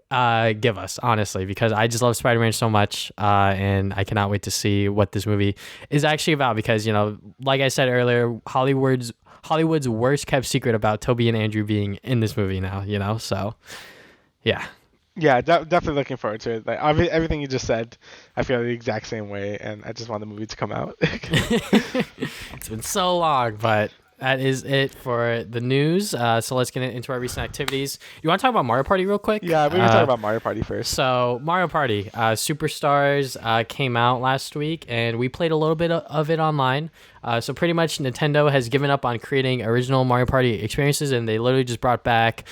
give us, honestly, because I just love Spider-Man so much, and I cannot wait to see what this movie is actually about, because like I said earlier, Hollywood's worst kept secret about Toby and Andrew being in this movie now, so yeah. Yeah, definitely looking forward to it. Like everything you just said, I feel the exact same way, and I just want the movie to come out. It's been so long, but that is it for the news. So let's get into our recent activities. You want to talk about Mario Party real quick? Yeah, we can talk about Mario Party first. So Mario Party Superstars came out last week, and we played a little bit of it online. So pretty much Nintendo has given up on creating original Mario Party experiences, and they literally just brought back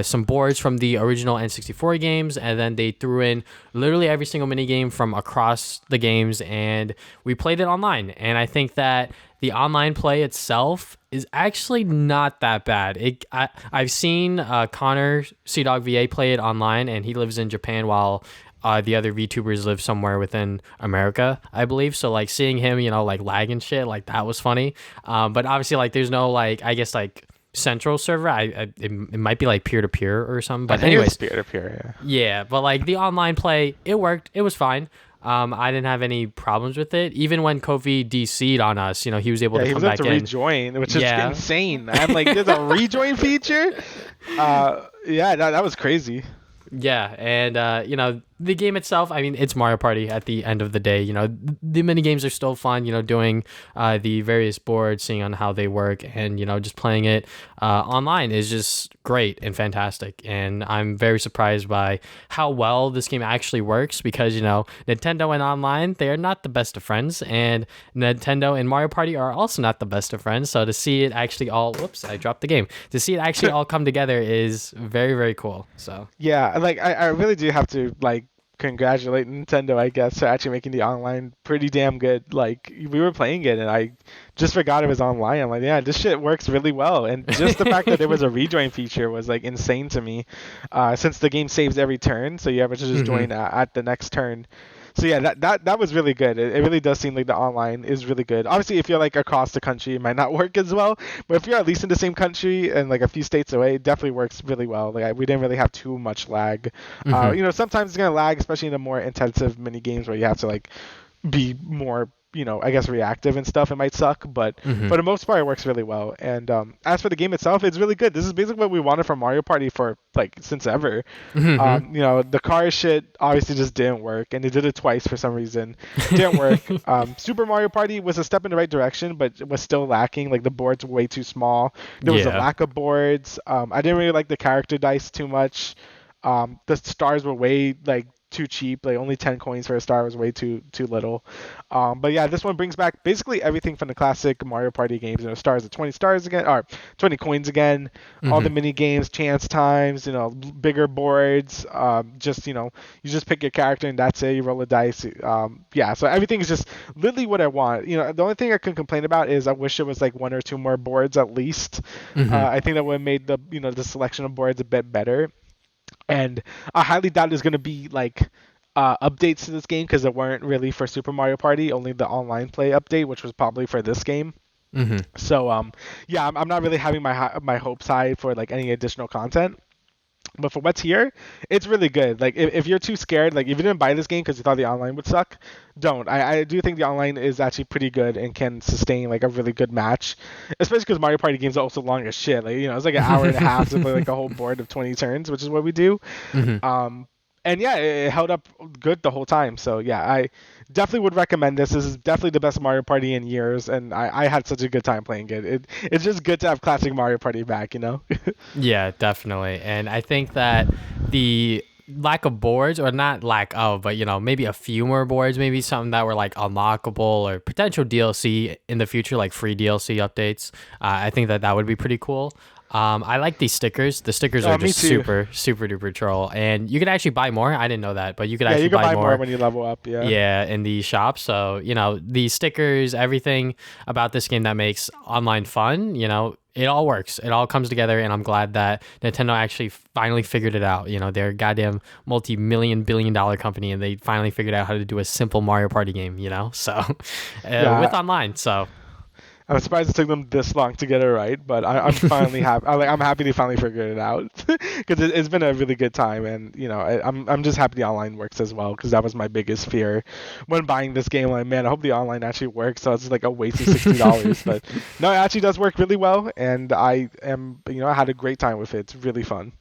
some boards from the original N64 games, and then they threw in literally every single mini game from across the games, and we played it online. And I think that the online play itself is actually not that bad. I've seen Connor CDawg VA play it online, and he lives in Japan while the other VTubers live somewhere within America, I believe. So like seeing him, like lag and shit, like that was funny. But obviously like there's no like I guess like central server. It might be like peer to peer or something. But anyways, peer to peer. Yeah, but like the online play, it worked. It was fine. I didn't have any problems with it. Even when Kofi DC'd on us, he was able to come back in. Rejoin, which is insane. I'm like, there's a rejoin feature. Yeah, that was crazy. Yeah, and the game itself, I mean, it's Mario Party at the end of the day. The mini games are still fun, doing the various boards, seeing on how they work, and, just playing it online is just great and fantastic. And I'm very surprised by how well this game actually works because, Nintendo and online, they are not the best of friends, and Nintendo and Mario Party are also not the best of friends. So to see it actually all, whoops, I dropped the game. To see it actually all come together is very, very cool. So yeah, like I really do have to like congratulate Nintendo, I guess, for actually making the online pretty damn good. Like we were playing it and I just forgot it was online. I'm like, yeah, this shit works really well. And just the fact that there was a rejoin feature was like insane to me. Since the game saves every turn, so you have to just join at the next turn. So yeah, that was really good. It really does seem like the online is really good. Obviously, if you're like across the country, it might not work as well. But if you're at least in the same country and like a few states away, it definitely works really well. Like we didn't really have too much lag. Sometimes it's gonna lag, especially in the more intensive mini games where you have to like be more I guess reactive and stuff. It might suck, but for the most part, it works really well. And as for the game itself, it's really good. This is basically what we wanted from Mario Party for like since ever. The car shit obviously just didn't work, and they did it twice for some reason. Didn't work. Super Mario Party was a step in the right direction, but it was still lacking. Like the boards were way too small. There was a lack of boards. I didn't really like the character dice too much. The stars were way like too cheap. Like only 10 coins for a star was way too little. But yeah, this one brings back basically everything from the classic Mario Party games. Stars at 20 stars again, or 20 coins again. All the mini games, chance times. Bigger boards. You just pick your character and that's it. You roll a dice. So everything is just literally what I want. The only thing I can complain about is I wish it was like one or two more boards at least. I think that would have made the selection of boards a bit better. And I highly doubt there's going to be like updates to this game because they weren't really for Super Mario Party, only the online play update, which was probably for this game. So I'm not really having my hopes high for like any additional content. But for what's here, it's really good. Like if you're too scared, like if you didn't buy this game because you thought the online would suck, don't. I do think the online is actually pretty good and can sustain like a really good match, especially because Mario Party games are also long as shit. Like it's like an hour and a half to play like a whole board of 20 turns, which is what we do. And yeah, it held up good the whole time. So yeah, I definitely would recommend this. This is definitely the best Mario Party in years, and I had such a good time playing it. It's just good to have classic Mario Party back, Yeah, definitely. And I think that the lack of boards, or not lack of, but maybe a few more boards, maybe something that were like unlockable or potential DLC in the future, like free DLC updates. I think that would be pretty cool. I like these stickers. The stickers are just super, super duper troll, and you can actually buy more. I didn't know that, but you could actually buy more when you level up. Yeah, in the shop. So the stickers, everything about this game that makes online fun. It all works. It all comes together, and I'm glad that Nintendo actually finally figured it out. They're a goddamn multi-million billion-dollar company, and they finally figured out how to do a simple Mario Party game. So with online. So. I'm surprised it took them this long to get it right, but I'm finally happy. I'm happy they finally figured it out because it's been a really good time, and I'm just happy the online works as well because that was my biggest fear when buying this game. Like, man, I hope the online actually works, so it's like a waste of $60. But no, it actually does work really well, and I had a great time with it. It's really fun.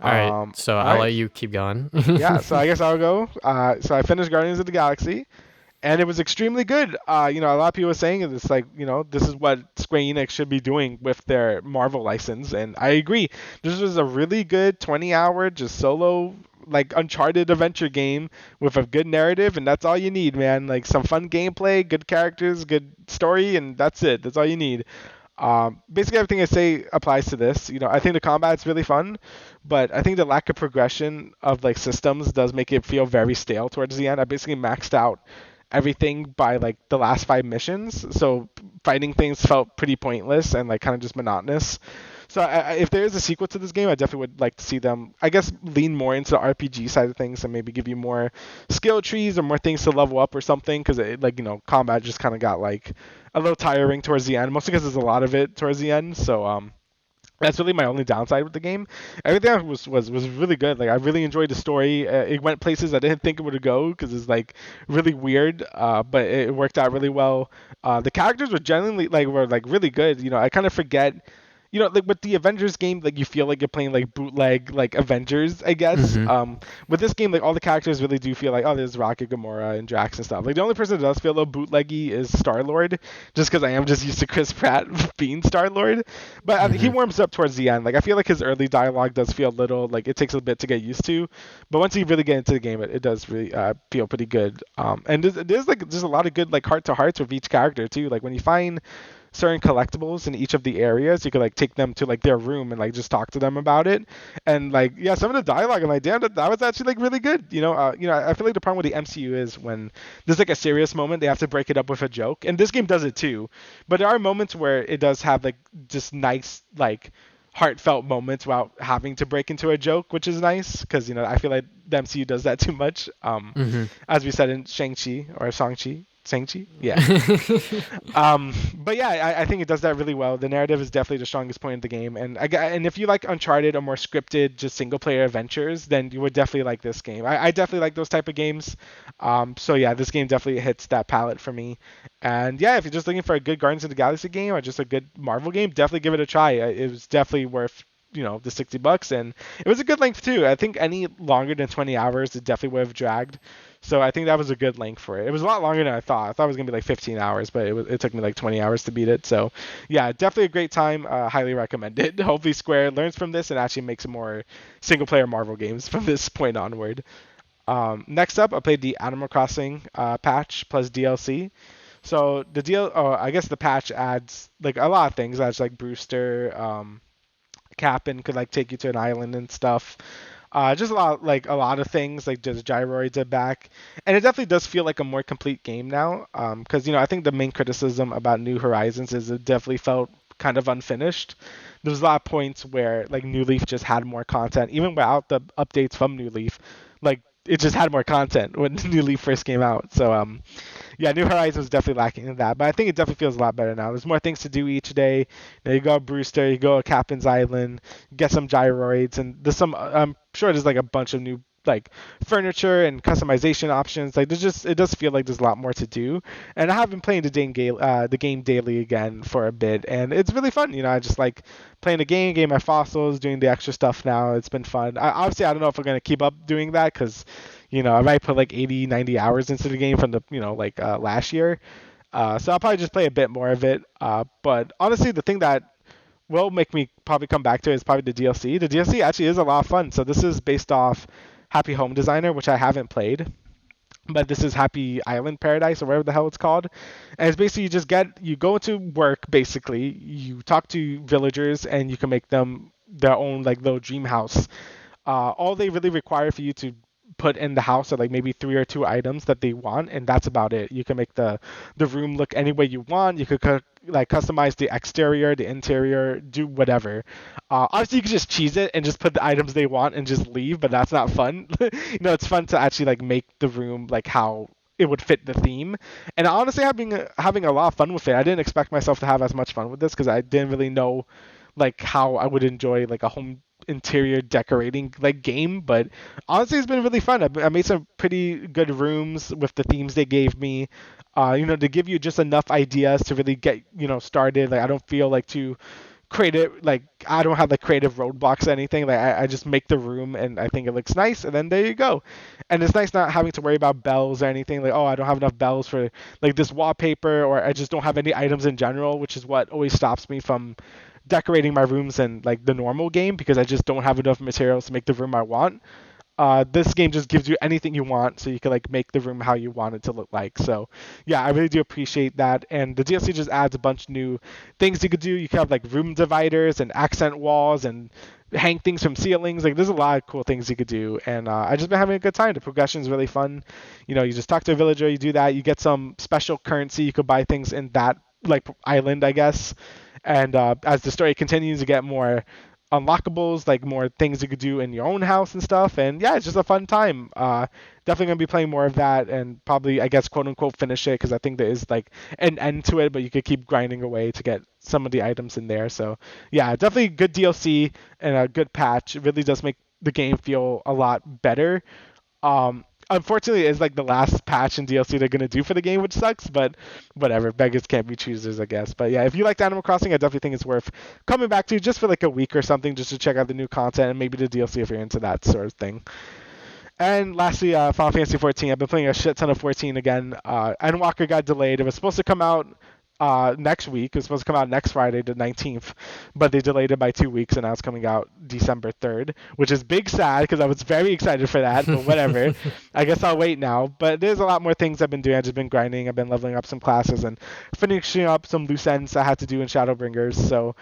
All right, so All I'll right. let you keep going. Yeah, so I guess I'll go. So I finished Guardians of the Galaxy, and it was extremely good. A lot of people were saying it's like, this is what Square Enix should be doing with their Marvel license, and I agree. This was a really good 20-hour just solo like Uncharted adventure game with a good narrative, and that's all you need, man. Like some fun gameplay, good characters, good story, and that's it. That's all you need. Basically, everything I say applies to this. I think the combat's really fun, but I think the lack of progression of like systems does make it feel very stale towards the end. I basically maxed out everything by like the last 5 missions, so fighting things felt pretty pointless and like kind of just monotonous. So if there is a sequel to this game, I definitely would like to see them, I guess, lean more into the RPG side of things and maybe give you more skill trees or more things to level up or something. Because combat just kind of got like a little tiring towards the end, mostly because there's a lot of it towards the end. So that's really my only downside with the game. Everything else was really good. Like I really enjoyed the story. It went places I didn't think it would go because it's like really weird, but it worked out really well. The characters were genuinely were like really good. I kind of forget. Like with the Avengers game, like you feel like you're playing like bootleg like Avengers, I guess. Hmm. With this game, like all the characters really do feel like, oh, there's Rocket, Gamora, and Drax and stuff. Like the only person that does feel a little bootleggy is Star Lord, just because I am just used to Chris Pratt being Star Lord. But he Hmm. warms up towards the end. Like I feel like his early dialogue does feel a little like it takes a bit to get used to, but once you really get into the game, it does really feel pretty good. And there's a lot of good like heart to hearts with each character too. Like when you find certain collectibles in each of the areas, you could like take them to like their room and like just talk to them about it. And like yeah, some of the dialogue, I'm like, damn, that was actually like really good. I feel like the problem with the MCU is when there's like a serious moment, they have to break it up with a joke, and this game does it too. But there are moments where it does have like just nice like heartfelt moments without having to break into a joke, which is nice because I feel like the MCU does that too much. Hmm. As we said in Shang-Chi or Shang-Chi, yeah. But yeah, I think it does that really well. The narrative is definitely the strongest point of the game, and if you like Uncharted or more scripted, just single player adventures, then you would definitely like this game. I definitely like those type of games. So yeah, this game definitely hits that palette for me. And yeah, if you're just looking for a good Guardians of the Galaxy game or just a good Marvel game, definitely give it a try. It was definitely worth the $60, and it was a good length too. I think any longer than 20 hours, it definitely would have dragged. So I think that was a good length for it. It was a lot longer than I thought. I thought it was gonna be like 15 hours, but it took me like 20 hours to beat it. So yeah, definitely a great time. Highly recommend it. Hopefully Square learns from this and actually makes more single player Marvel games from this point onward. Next up, I played the Animal Crossing patch plus DLC. So I guess the patch adds like a lot of things. Adds like Brewster, Cap'n could like take you to an island and stuff. Just a lot of things like just gyroids are back, and it definitely does feel like a more complete game now. Because I think the main criticism about New Horizons is it definitely felt kind of unfinished. There's a lot of points where like New Leaf just had more content, even without the updates from New Leaf. Like it just had more content when New Leaf first came out. So yeah, New Horizons was definitely lacking in that, but I think it definitely feels a lot better now. There's more things to do each day. You go to Brewster, you go to Captain's Island, get some gyroids, and there's some. I'm sure there's like a bunch of new like furniture and customization options. Like it does feel like there's a lot more to do. And I have been playing the game daily again for a bit, and it's really fun. I just like playing the game, getting my fossils, doing the extra stuff now. It's been fun. Obviously, I don't know if I'm gonna keep up doing that because I might put like 80, 90 hours into the game from the last year. So I'll probably just play a bit more of it. But honestly, the thing that will make me probably come back to it is probably the DLC. The DLC actually is a lot of fun. So this is based off Happy Home Designer, which I haven't played. But this is Happy Island Paradise or whatever the hell it's called. And it's basically you go into work basically, you talk to villagers and you can make them their own like little dream house. All they really require for you to put in the house are like maybe 3 or 2 items that they want, and that's about it. You can make the room look any way you want. You could like customize the exterior, the interior, do whatever. Obviously, you could just cheese it and just put the items they want and just leave, but that's not fun. It's fun to actually like make the room like how it would fit the theme. And honestly, having a lot of fun with it. I didn't expect myself to have as much fun with this because I didn't really know like how I would enjoy like a home interior decorating like game, but honestly it's been really fun. I made some pretty good rooms with the themes they gave me, to give you just enough ideas to really get started. Like I don't feel like too creative, like I don't have like creative roadblocks or anything. Like I just make the room and I think it looks nice, and then there you go. And it's nice not having to worry about bells or anything. Like, oh, I don't have enough bells for like this wallpaper, or I just don't have any items in general, which is what always stops me from decorating my rooms in like the normal game, because I just don't have enough materials to make the room I want. This game just gives you anything you want, so you can like make the room how you want it to look like. So yeah, I really do appreciate that. And the DLC just adds a bunch of new things you could do. You can have like room dividers and accent walls and hang things from ceilings. Like there's a lot of cool things you could do, and I just been having a good time. The progression is really fun. You know, you just talk to a villager, you do that, you get some special currency, you could buy things in that like island, I guess. And as the story continues, you get more unlockables, like more things you could do in your own house and stuff. And yeah, it's just a fun time. Definitely gonna be playing more of that, and probably, I guess, quote unquote finish it, because I think there is like an end to it, but you could keep grinding away to get some of the items in there. So yeah, definitely good DLC and a good patch. It really does make the game feel a lot better. Unfortunately, it's like the last patch and DLC they're gonna do for the game, which sucks. But whatever, beggars can't be choosers, I guess. But yeah, if you liked Animal Crossing, I definitely think it's worth coming back to just for like a week or something, just to check out the new content and maybe the DLC if you're into that sort of thing. And lastly, Final Fantasy 14. I've been playing a shit ton of 14 again. Endwalker got delayed. It was supposed to come out next week. It was supposed to come out next Friday, the 19th, but they delayed it by 2 weeks, and now it's coming out December 3rd, which is big sad because I was very excited for that, but whatever. I guess I'll wait now. But there's a lot more things I've been doing. I've just been grinding. I've been leveling up some classes and finishing up some loose ends I had to do in Shadowbringers. So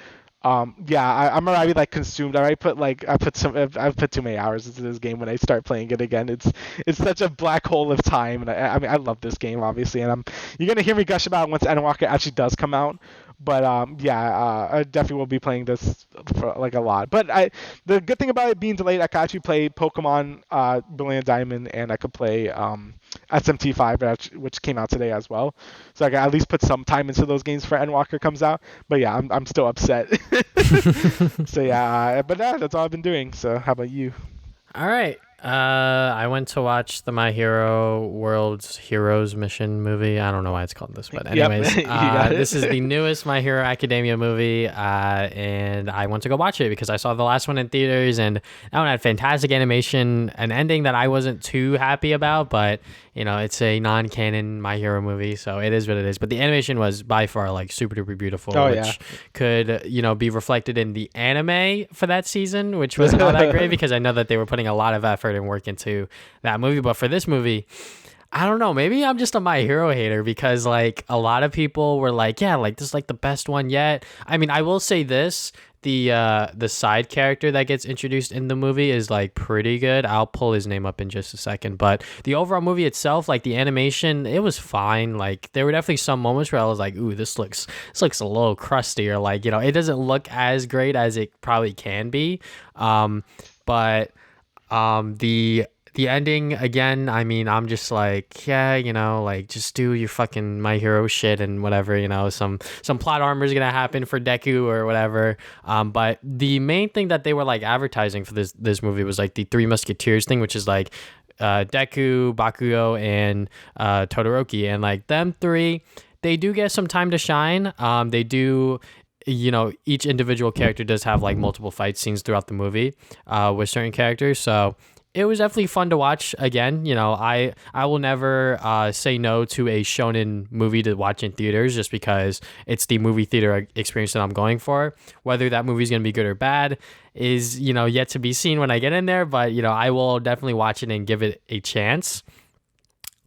yeah, I'm already like consumed. I put too many hours into this game when I start playing it again. It's such a black hole of time, and I mean I love this game obviously, and you're gonna hear me gush about it once Endwalker actually does come out. But yeah, I definitely will be playing this for like a lot. But the good thing about it being delayed, I could actually play Pokemon Brilliant Diamond, and I could play SMT5, which came out today as well. So I can at least put some time into those games for Endwalker comes out. But yeah, I'm still upset. So yeah, but that's all I've been doing. So how about you? All right. I went to watch the My Hero World's Heroes Mission movie. I don't know why it's called this, but anyways, this is the newest My Hero Academia movie, and I went to go watch it because I saw the last one in theaters, and that one had fantastic animation, an ending that I wasn't too happy about, but you know, it's a non-canon My Hero movie, so it is what it is. But the animation was by far like super duper beautiful, which could, you know, be reflected in the anime for that season, which wasn't all that great because I know that they were putting a lot of effort and work into that movie. But for this movie, I don't know, maybe I'm just a My Hero hater because like a lot of people were like, yeah, like this is like the best one yet. I mean, I will say this, the side character that gets introduced in the movie is like pretty good. I'll pull his name up in just a second, but the overall movie itself, like the animation, it was fine. Like there were definitely some moments where I was like, ooh, this looks a little crusty, or like, you know, it doesn't look as great as it probably can be. But the ending, again, I mean, I'm just like, yeah, you know, like just do your fucking My Hero shit and whatever, you know, some plot armor is gonna happen for Deku or whatever. But the main thing that they were like advertising for this movie was like the Three Musketeers thing, which is like Deku, Bakugo, and Todoroki, and like them three, they do get some time to shine. They do. You know, each individual character does have like multiple fight scenes throughout the movie with certain characters, so it was definitely fun to watch. Again, you know, I will never say no to a shonen movie to watch in theaters just because it's the movie theater experience that I'm going for. Whether that movie is going to be good or bad is, you know, yet to be seen when I get in there, but, you know, I will definitely watch it and give it a chance.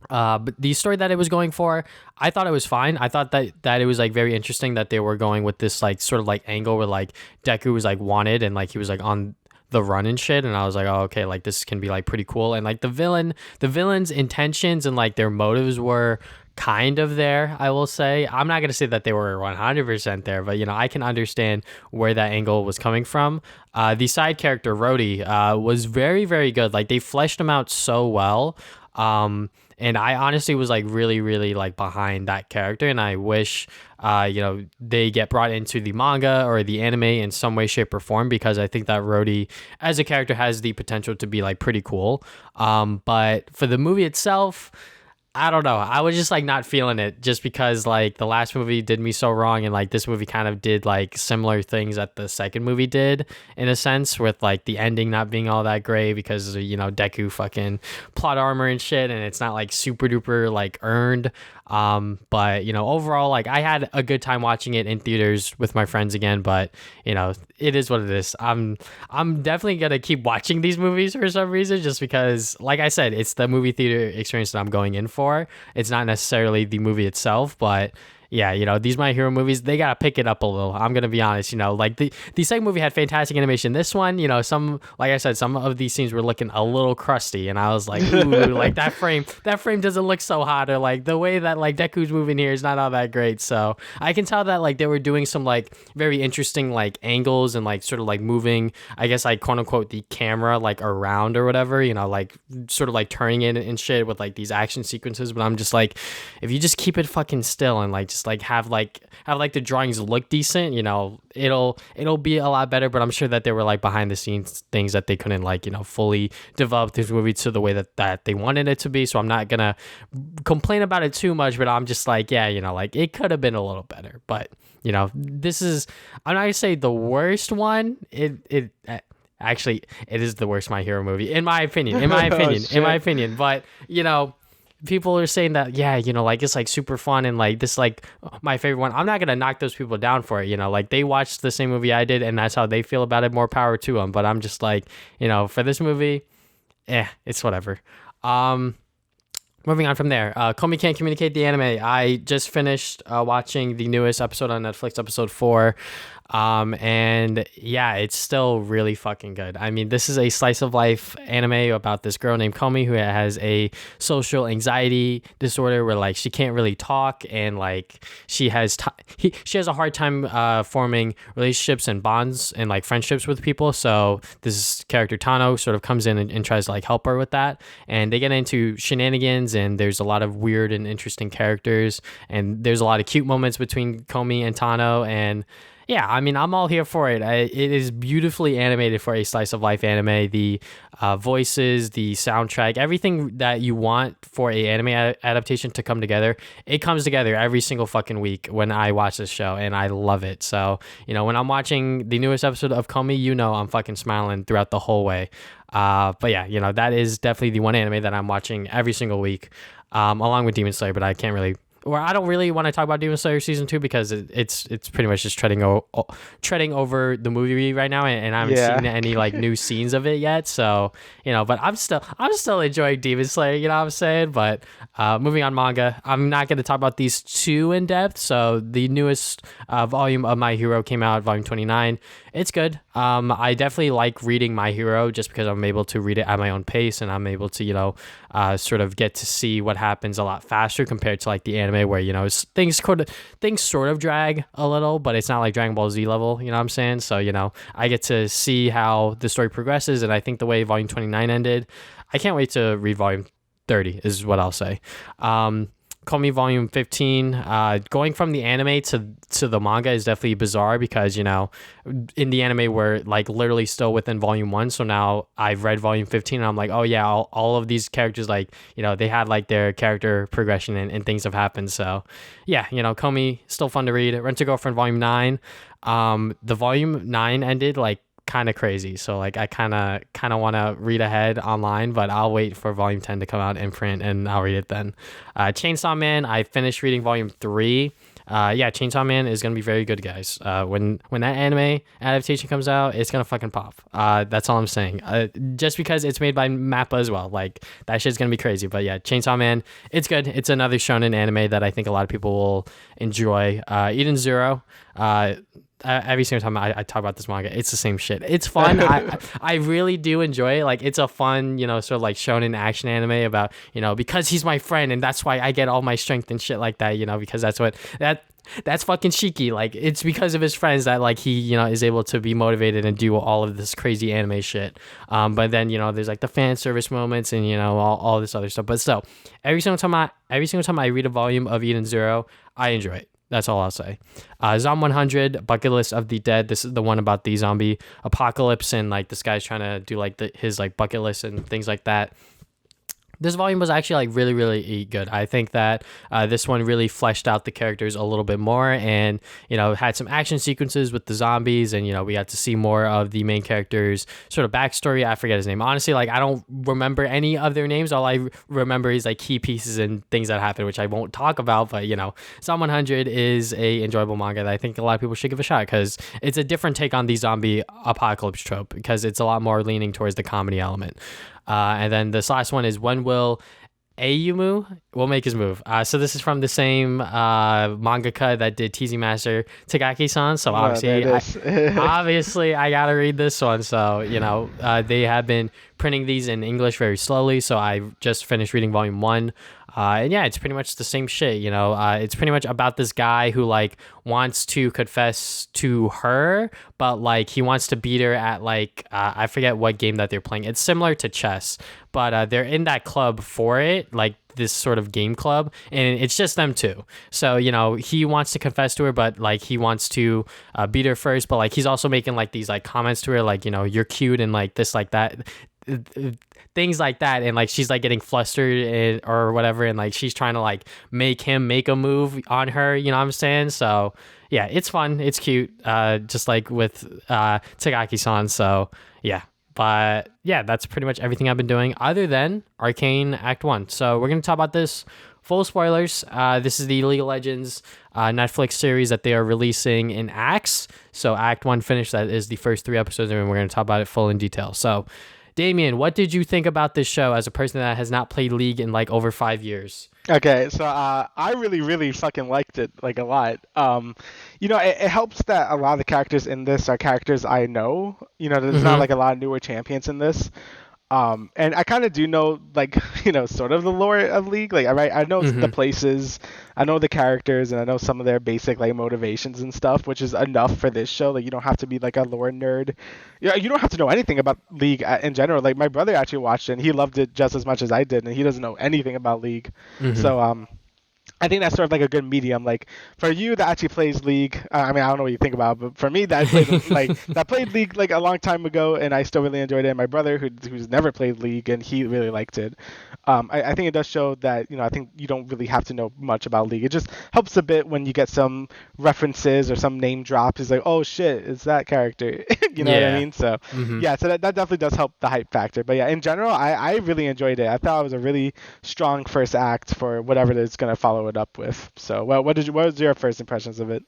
But the story that it was going for, I thought it was fine. I thought that it was like very interesting that they were going with this like sort of like angle where like Deku was like wanted and like he was like on the run and shit, and I was like, oh, okay, like this can be like pretty cool. And like the villain's intentions and like their motives were kind of there, I will say. I'm not gonna say that they were 100% there, but you know, I can understand where that angle was coming from. The side character Rhodey was very, very good. Like they fleshed him out so well. And I honestly was like really, really like behind that character, and I wish, you know, they get brought into the manga or the anime in some way, shape, or form, because I think that Rhodey as a character has the potential to be like pretty cool. But for the movie itself, I don't know. I was just like not feeling it just because like the last movie did me so wrong, and like this movie kind of did like similar things that the second movie did in a sense, with like the ending not being all that great because Deku fucking plot armor and shit, and it's not like super duper like earned. But overall, like I had a good time watching it in theaters with my friends again, but it is what it is. I'm definitely gonna keep watching these movies for some reason, just because, like I said, it's the movie theater experience that I'm going in for. It's not necessarily the movie itself, but yeah, these My Hero movies, they gotta pick it up a little. I'm gonna be honest, like the second movie had fantastic animation. This one, like I said, some of these scenes were looking a little crusty, and I was like, ooh, like that frame doesn't look so hot, or like the way that like Deku's moving here is not all that great. So I can tell that like they were doing some like very interesting like angles and like sort of like moving, I guess like quote unquote the camera like around or whatever, like sort of like turning it and shit with like these action sequences. But I'm just like, if you just keep it fucking still and like just like have the drawings look decent, it'll be a lot better. But I'm sure that there were like behind the scenes things that they couldn't like fully develop this movie to the way that they wanted it to be. So I'm not gonna complain about it too much, but I'm just like, yeah, like it could have been a little better. But this is, I'm not gonna say the worst one. It actually, it is the worst My Hero movie in my opinion. But people are saying that, yeah, like it's like super fun and like this like my favorite one. I'm not gonna knock those people down for it. Like they watched the same movie I did, and that's how they feel about it. More power to them. But I'm just like, for this movie, it's whatever. Moving on from there, Komi Can't Communicate the Anime. I just finished watching the newest episode on Netflix, episode 4. And yeah, it's still really fucking good. I mean, this is a slice of life anime about this girl named Komi who has a social anxiety disorder where like she can't really talk, and like she has a hard time forming relationships and bonds and like friendships with people. So this character Tano sort of comes in and tries to like help her with that, and they get into shenanigans, and there's a lot of weird and interesting characters, and there's a lot of cute moments between Komi and Tano. And yeah, I mean, I'm all here for it. It is beautifully animated for a slice of life anime. The voices, the soundtrack, everything that you want for a anime adaptation to come together, it comes together every single fucking week when I watch this show, and I love it. So, when I'm watching the newest episode of Komi, I'm fucking smiling throughout the whole way. But yeah, that is definitely the one anime that I'm watching every single week, along with Demon Slayer, but I don't really want to talk about Demon Slayer season 2 because it's pretty much just treading over the movie right now, and I haven't seen any like new scenes of it yet. So but I'm still enjoying Demon Slayer. You know what I'm saying? But moving on manga, I'm not going to talk about these too in depth. So the newest volume of My Hero came out, volume 29. It's good. I definitely like reading My Hero just because I'm able to read it at my own pace, and I'm able to sort of get to see what happens a lot faster compared to like the anime where things sort of drag a little, but it's not like Dragon Ball Z level. You know what I'm saying? So I get to see how the story progresses, and I think the way volume 29 ended, I can't wait to read volume 30 is what I'll say. Call Me Volume 15. Going from the anime to the manga is definitely bizarre because, in the anime we're like literally still within Volume 1. So now I've read Volume 15 and I'm like, oh yeah, all of these characters, like, they had like their character progression and things have happened. So yeah, Komi, still fun to read. Rent a Girlfriend Volume 9. The Volume 9 ended like kind of crazy, so like I kind of want to read ahead online, but I'll wait for volume 10 to come out in print and I'll read it then. Chainsaw Man, I finished reading volume 3. Chainsaw Man is gonna be very good, guys. When that anime adaptation comes out, it's gonna fucking pop. That's all I'm saying. Just because it's made by Mappa as well, like that shit's gonna be crazy. But yeah, Chainsaw Man, it's good. It's another shonen anime that I think a lot of people will enjoy. Eden Zero, every single time I talk about this manga, it's the same shit. It's fun. I really do enjoy it. Like, it's a fun, sort of like shonen action anime about, because he's my friend and that's why I get all my strength and shit like that, because that's fucking Shiki. Like, it's because of his friends that like he, is able to be motivated and do all of this crazy anime shit. But then, there's like the fan service moments and, all this other stuff. But still, every single time I read a volume of Eden Zero, I enjoy it. That's all I'll say. Zom 100, Bucket List of the Dead. This is the one about the zombie apocalypse and like this guy's trying to do like his like bucket list and things like that. This volume was actually like really, really good. I think that this one really fleshed out the characters a little bit more, and had some action sequences with the zombies, and we got to see more of the main characters' sort of backstory. I forget his name, honestly. Like, I don't remember any of their names. All I remember is like key pieces and things that happen, which I won't talk about. But Psalm 100 is a enjoyable manga that I think a lot of people should give a shot, because it's a different take on the zombie apocalypse trope, because it's a lot more leaning towards the comedy element. And then this last one is when will Ayumu will make his move. So this is from the same mangaka that did TZ Master Takagi-san. So obviously I gotta read this one. So they have been printing these in English very slowly. So I just finished reading volume 1. And yeah, it's pretty much the same shit, it's pretty much about this guy who like wants to confess to her, but like he wants to beat her at like, I forget what game that they're playing. It's similar to chess, but they're in that club for it, like this sort of game club, and it's just them two. So, he wants to confess to her, but like he wants to beat her first, but like he's also making like these like comments to her, like, you're cute and like this, like that, things like that, and like she's like getting flustered or whatever, and like she's trying to like make him make a move on her, what I'm saying? So yeah, it's fun, it's cute, just like with Takagi-san. So yeah, but yeah, that's pretty much everything I've been doing other than Arcane Act 1. So we're gonna talk about this. Full spoilers. This is the League of Legends Netflix series that they are releasing in acts. So Act 1 finished. That is the first 3 episodes, and we're going to talk about it full in detail. So Damian, what did you think about this show as a person that has not played League in like over 5 years? Okay, so I really, really fucking liked it like a lot. It helps that a lot of the characters in this are characters I know. There's not like a lot of newer champions in this. And I kind of do know, like, sort of the lore of League. Like, I know the places, I know the characters, and I know some of their basic, like, motivations and stuff, which is enough for this show. Like, you don't have to be, like, a lore nerd. Yeah, you don't have to know anything about League in general. Like, my brother actually watched it, and he loved it just as much as I did, and he doesn't know anything about League. So, I think that's sort of like a good medium. Like for you that actually plays League, I don't know what you think about, but for me that played League like a long time ago, and I still really enjoyed it. And my brother who's never played League, and he really liked it. I think it does show that I think you don't really have to know much about League. It just helps a bit when you get some references or some name drops. It's like, oh shit, it's that character. What I mean? So yeah, so that definitely does help the hype factor. But yeah, in general, I really enjoyed it. I thought it was a really strong first act for whatever it's gonna follow it up with. So, well, what was your first impressions of it?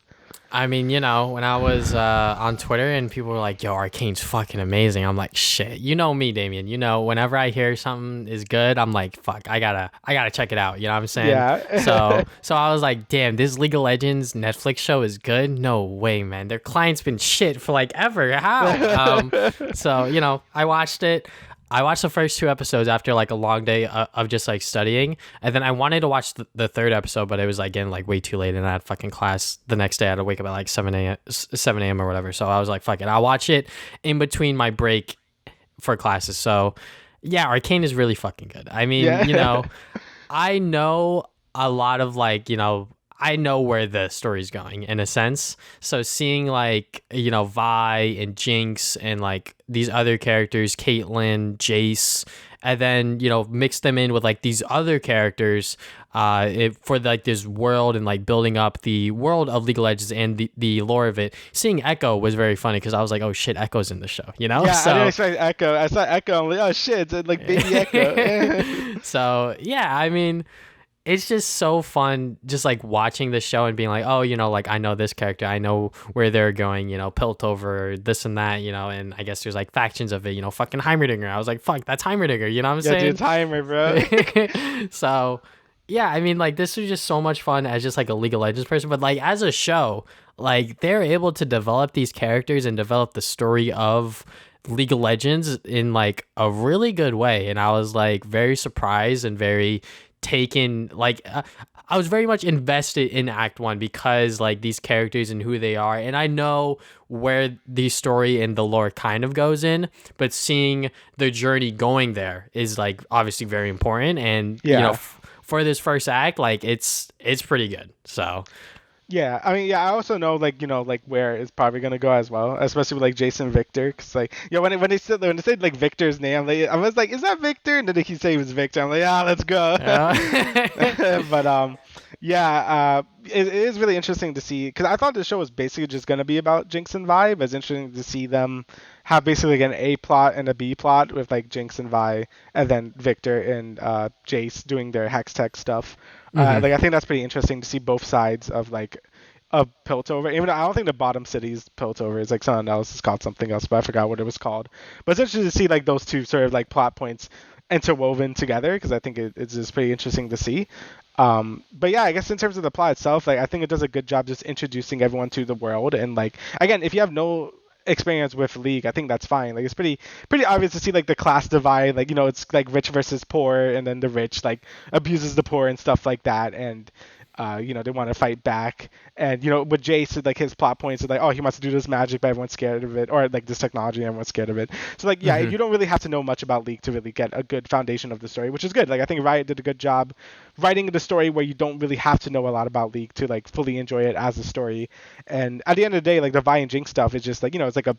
I mean, when I was on Twitter and people were like, yo, Arcane's fucking amazing, I'm like, shit, me, Damian, whenever I hear something is good, I'm like, fuck, I gotta check it out, you know what I'm saying? Yeah. So I was like, damn, this League of Legends Netflix show is good? No way, man. Their client's been shit for like ever. How? So, I watched it. I watched the first 2 episodes after like a long day of just like studying, and then I wanted to watch the 3rd episode, but it was like getting like way too late, and I had fucking class the next day. I had to wake up at like 7 a.m. or whatever. So I was like, fuck it, I'll watch it in between my break for classes. So yeah, Arcane is really fucking good. I mean, I know a lot of like, I know where the story's going in a sense. So seeing like, Vi and Jinx and like these other characters, Caitlyn, Jace, and then, mix them in with like these other characters for like this world and like building up the world of League of Legends and the lore of it. Seeing Echo was very funny because I was like, oh shit, Echo's in the show, Yeah, so, I didn't expect Echo. I saw Echo. I'm like, oh shit, it's like baby Echo. So yeah, I mean, it's just so fun just like watching the show and being like, oh, like I know this character, I know where they're going, Piltover, this and that, and I guess there's like factions of it, fucking Heimerdinger. I was like, fuck, that's Heimerdinger, you know what I'm saying? Yeah, dude, Heimer, bro. So yeah, I mean, like this was just so much fun as just like a League of Legends person, but like as a show, like they're able to develop these characters and develop the story of League of Legends in like a really good way. And I was like very surprised and very taken, like I was very much invested in Act 1 because like these characters and who they are, and I know where the story and the lore kind of goes in, but seeing the journey going there is like obviously very important. And for this first act, like it's pretty good. So Yeah, I mean, yeah, I also know like like where it's probably gonna go as well, especially with like Jason Victor, cause like when they said like Victor's name, I was like, is that Victor? And then he said he was Victor. I'm like, ah, let's go. But yeah, it is really interesting to see because I thought the show was basically just gonna be about Jinx and Vi, but it's interesting to see them have basically like an A plot and a B plot with like Jinx and Vi, and then Victor and Jace doing their hex tech stuff. Like I think that's pretty interesting to see both sides of like a Piltover. Even though I don't think the bottom city's Piltover is like something else. It's called something else, but I forgot what it was called. But it's interesting to see like those two sort of like plot points interwoven together because I think it's just pretty interesting to see. But yeah, I guess in terms of the plot itself, like I think it does a good job just introducing everyone to the world and like again, if you have no experience with League, I think that's fine. Like it's pretty obvious to see like the class divide, like it's like rich versus poor, and then the rich like abuses the poor and stuff like that, and they want to fight back. And with Jace, like his plot points are like, oh, he wants to do this magic, but everyone's scared of it, or like this technology, everyone's scared of it. So like, yeah, you don't really have to know much about League to really get a good foundation of the story, which is good. Like I think Riot did a good job writing the story where you don't really have to know a lot about League to like fully enjoy it as a story. And at the end of the day, like the Vi and Jinx stuff is just like it's like a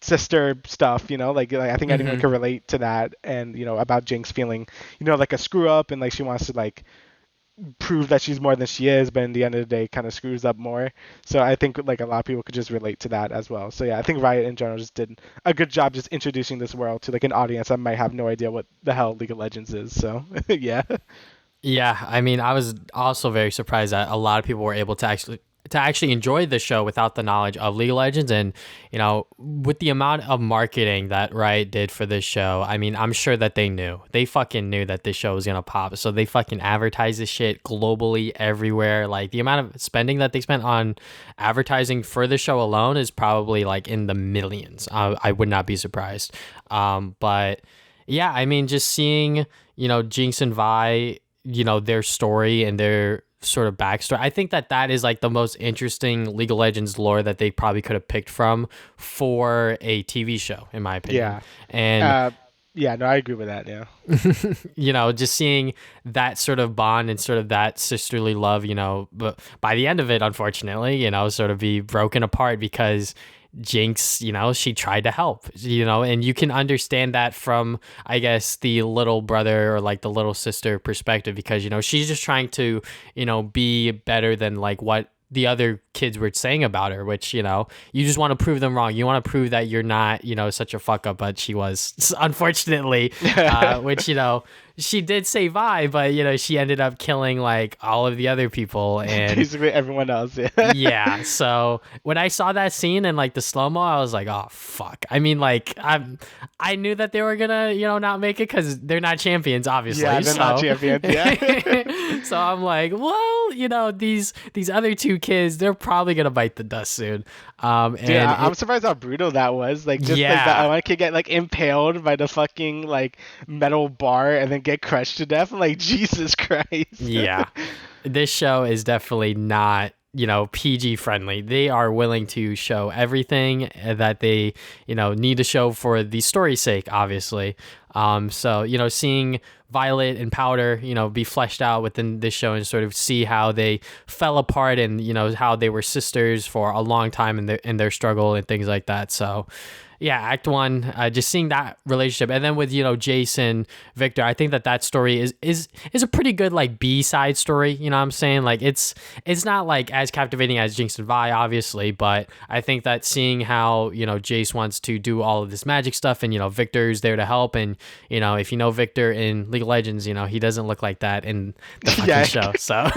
sister stuff, like I think anyone can relate to that. And about Jinx feeling like a screw up and like she wants to like prove that she's more than she is, but in the end of the day kind of screws up more. So I think like a lot of people could just relate to that as well. So yeah, I think Riot in general just did a good job just introducing this world to like an audience that might have no idea what the hell League of Legends is. So yeah. Yeah, I mean, I was also very surprised that a lot of people were able to actually enjoy the show without the knowledge of League of Legends. And with the amount of marketing that Riot did for this show, I mean, I'm sure that they fucking knew that this show was gonna pop, so they fucking advertised this shit globally everywhere. Like the amount of spending that they spent on advertising for the show alone is probably like in the millions. I would not be surprised. But yeah, I mean, just seeing Jinx and Vi, their story and their sort of backstory. I think that is like the most interesting League of Legends lore that they probably could have picked from for a TV show, in my opinion. Yeah. And yeah, no, I agree with that. Yeah. Just seeing that sort of bond and sort of that sisterly love, but by the end of it, unfortunately, sort of be broken apart because Jinx, she tried to help, and you can understand that from, I guess, the little brother or like the little sister perspective because, she's just trying to, be better than like what the other kids were saying about her, which, you just want to prove them wrong. You want to prove that you're not, such a fuck up, but she was, unfortunately, which, she did say Vi, but she ended up killing like all of the other people and basically everyone else. Yeah. Yeah. So when I saw that scene and like the slow mo, I was like, oh fuck. I mean, like I knew that they were gonna not make it because they're not champions, obviously. Yeah, they're not champions. Yeah. So I'm like, well, these other two kids, they're probably gonna bite the dust soon. Dude, I'm surprised how brutal that was. Like, just like that one kid get like impaled by the fucking like metal bar and then get crushed to death. I'm like, Jesus Christ. Yeah, this show is definitely not PG friendly. They are willing to show everything that they need to show for the story's sake, obviously. So seeing Violet and Powder be fleshed out within this show and sort of see how they fell apart and how they were sisters for a long time in their struggle and things like that. So yeah, Act 1, just seeing that relationship, and then with Jason, Victor, I think that story is a pretty good like B-side story. You know what I'm saying? Like it's not like as captivating as Jinx and Vi, obviously, but I think that seeing how Jace wants to do all of this magic stuff, and Victor's there to help, and if you know Victor in League of Legends, he doesn't look like that in the fucking show. So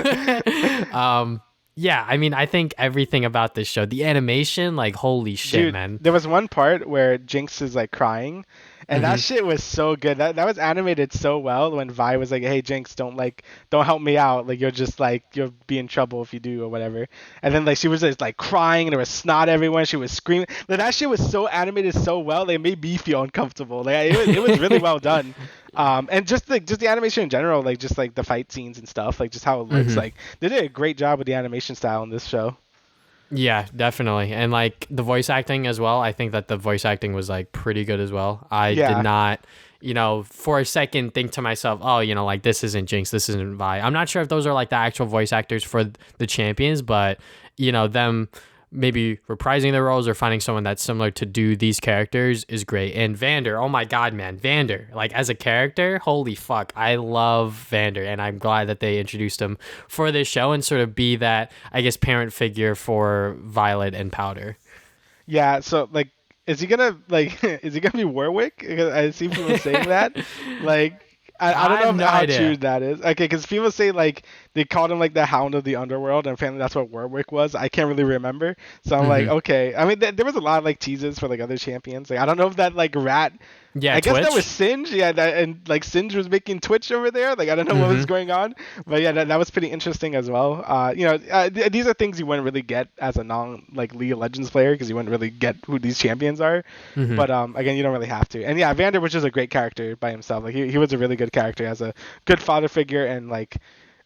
yeah, I mean, I think everything about this show, the animation, like, holy shit, dude, man. There was one part where Jinx is like crying, and that shit was so good. That was animated so well when Vi was like, "Hey Jinx, don't help me out. Like you'll be in trouble if you do or whatever." And then like she was just like crying and there was snot everywhere. She was screaming. Like that shit was so animated so well. They made me feel uncomfortable. Like it was really well done. And just the animation in general, like just like the fight scenes and stuff, like just how it looks, like they did a great job with the animation style in this show. Yeah, definitely. And like the voice acting as well. I think that the voice acting was like pretty good as well. I did not, for a second think to myself, oh, like this isn't Jinx, this isn't Vi. I'm not sure if those are like the actual voice actors for the champions, but them maybe reprising their roles or finding someone that's similar to do these characters is great. And Vander, oh my god, man, Vander, like as a character, holy fuck, I love Vander, and I'm glad that they introduced him for this show and sort of be that, I guess, parent figure for Violet and Powder. Yeah, so like, is he gonna like is he gonna be Warwick? Because I see people saying that. Like, I don't I have know no how idea. true that is. Okay, because people say like they called him like the Hound of the Underworld, and apparently that's what Warwick was. I can't really remember, so I'm like, Hmm. okay. I mean, there was a lot of like teases for like other champions. Like, I don't know if that like rat. Yeah, I guess that was Twitch. Singe, yeah, and like Singe was making Twitch over there. Like, I don't know what was Hmm. going on, but yeah, that was pretty interesting as well. These are things you wouldn't really get as a non like League of Legends player because you wouldn't really get who these champions are. Hmm. But again, you don't really have to. And yeah, Vander was just a great character by himself. Like he was a really good character as a good father figure, and like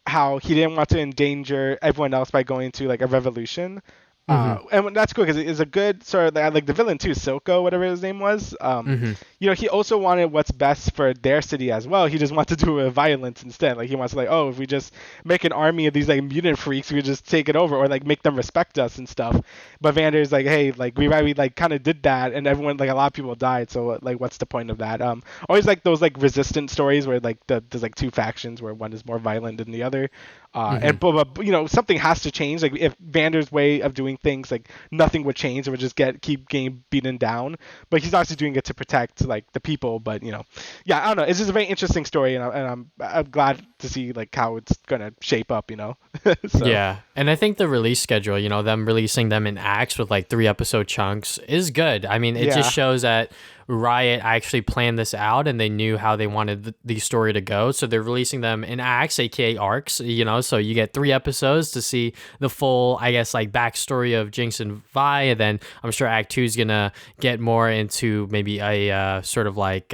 how he didn't want to endanger everyone else by going to like a revolution. Hmm. And that's cool because it's a good sort of like the villain too, Silco, whatever his name was. Hmm. He also wanted what's best for their city as well. He just wanted to do it with violence instead. Like he wants to like, oh, if we just make an army of these like mutant freaks, we just take it over or like make them respect us and stuff. But Vander's like, hey, like we already like kind of did that, and everyone like a lot of people died. So like, what's the point of that? Always like those like resistant stories where like there's like two factions where one is more violent than the other. Hmm. And but something has to change. Like if Vander's way of doing things, like nothing would change. It would just keep getting beaten down. But he's obviously doing it to protect like the people. But yeah, I don't know. It's just a very interesting story, and I'm glad to see like how it's gonna shape up. So Yeah, and I think the release schedule, them releasing them in acts with like 3 episode chunks is good. I mean, it just yeah, shows that Riot actually planned this out and they knew how they wanted the story to go. So they're releasing them in acts, aka arcs, so you get 3 episodes to see the full, I guess, like backstory of Jinx and Vi. And then I'm sure Act 2 is going to get more into maybe a sort of like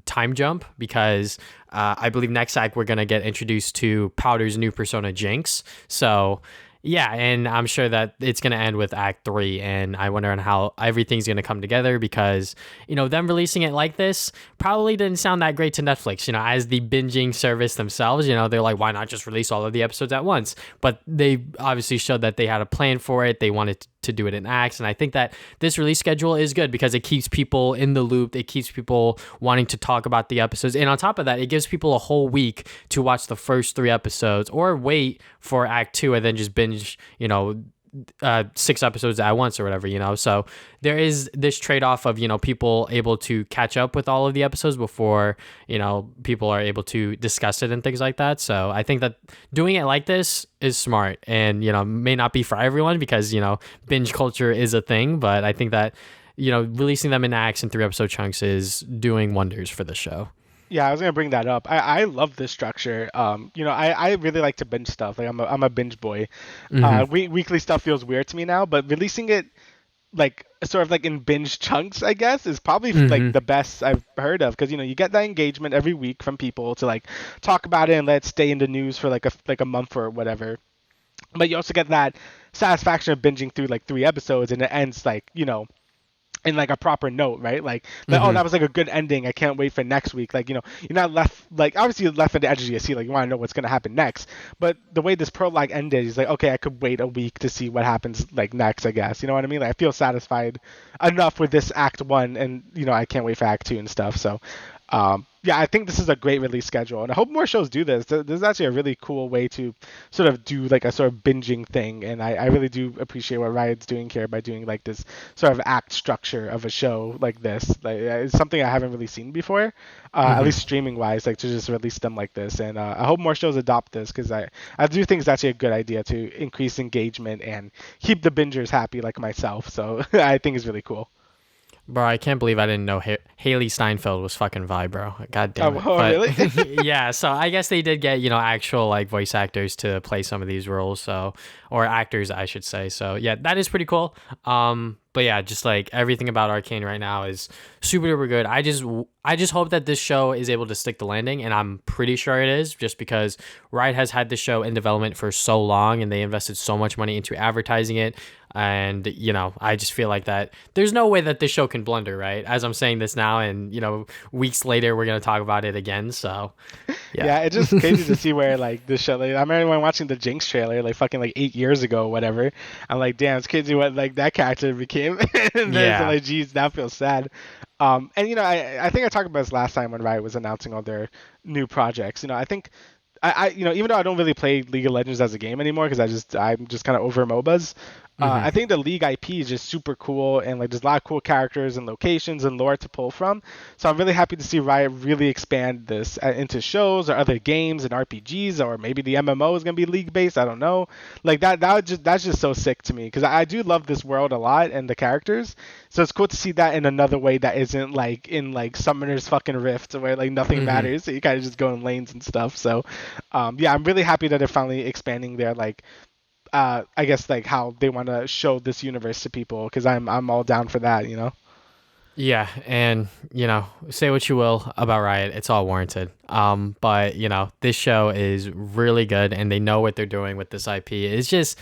time jump because I believe next act we're going to get introduced to Powder's new persona, Jinx. So yeah, and I'm sure that it's going to end with Act 3, and I wonder on how everything's going to come together because, them releasing it like this probably didn't sound that great to Netflix, as the binging service themselves, they're like, why not just release all of the episodes at once? But they obviously showed that they had a plan for it. They wanted to do it in acts, and I think that this release schedule is good because it keeps people in the loop. It keeps people wanting to talk about the episodes, and on top of that, it gives people a whole week to watch the first 3 episodes or wait for Act 2 and then just binge 6 episodes at once or whatever. So there is this trade-off of people able to catch up with all of the episodes before people are able to discuss it and things like that. So I think that doing it like this is smart and may not be for everyone because binge culture is a thing, but I think that releasing them in acts and 3 episode chunks is doing wonders for the show. Yeah, I was gonna bring that up. I love this structure. I really like to binge stuff. Like I'm a binge boy. Hmm. Weekly stuff feels weird to me now, but releasing it like sort of like in binge chunks, I guess, is probably like Hmm. the best I've heard of because you get that engagement every week from people to like talk about it and let it stay in the news for like a month or whatever. But you also get that satisfaction of binging through like 3 episodes and it ends like in like a proper note, right? Like, oh, Hmm. that was like a good ending. I can't wait for next week. Like, you're not left like obviously you're left at the edge of your seat. Like, you want to know what's gonna happen next. But the way this prologue ended is like, okay, I could wait a week to see what happens like next. I guess you know what I mean. Like, I feel satisfied enough with this Act 1, and I can't wait for Act 2 and stuff. So, yeah, I think this is a great release schedule, and I hope more shows do this. This is actually a really cool way to sort of do like a sort of binging thing, and I really do appreciate what Riot's doing here by doing like this sort of act structure of a show like this. Like it's something I haven't really seen before, at Hmm. least streaming wise, like to just release them like this. And I hope more shows adopt this because I do think it's actually a good idea to increase engagement and keep the bingers happy like myself. So I think it's really cool. Bro, I can't believe I didn't know Haley Steinfeld was fucking Vi, bro. God damn Oh, it. oh But really? yeah, so I guess they did get, actual like voice actors to play some of these roles, so or actors, I should say. So yeah, that is pretty cool. But yeah, just like everything about Arcane right now is super duper good. I just hope that this show is able to stick the landing, and I'm pretty sure it is, just because Riot has had the show in development for so long, and they invested so much money into advertising it. And I just feel like that there's no way that this show can blunder, right? As I'm saying this now, and weeks later we're gonna talk about it again. So yeah, it's just crazy to see where like this show. Like, I remember when watching the Jinx trailer, like fucking like 8 years ago, or whatever. I'm like, damn, it's crazy what like that character became. And then so, like, geez, that feels sad. And I think I talked about this last time when Riot was announcing all their new projects. I think even though I don't really play League of Legends as a game anymore because I'm just kind of over MOBAs. I think the League IP is just super cool, and like there's a lot of cool characters and locations and lore to pull from. So I'm really happy to see Riot really expand this into shows or other games and RPGs, or maybe the MMO is gonna be League based. I don't know. Like that's just so sick to me because I do love this world a lot and the characters. So it's cool to see that in another way that isn't like in like Summoner's fucking Rift where like nothing matters. So you kind of just go in lanes and stuff. So yeah, I'm really happy that they're finally expanding their like. I guess like how they want to show this universe to people because I'm all down for that, Yeah, and say what you will about Riot, it's all warranted. But this show is really good, and they know what they're doing with this IP. It's just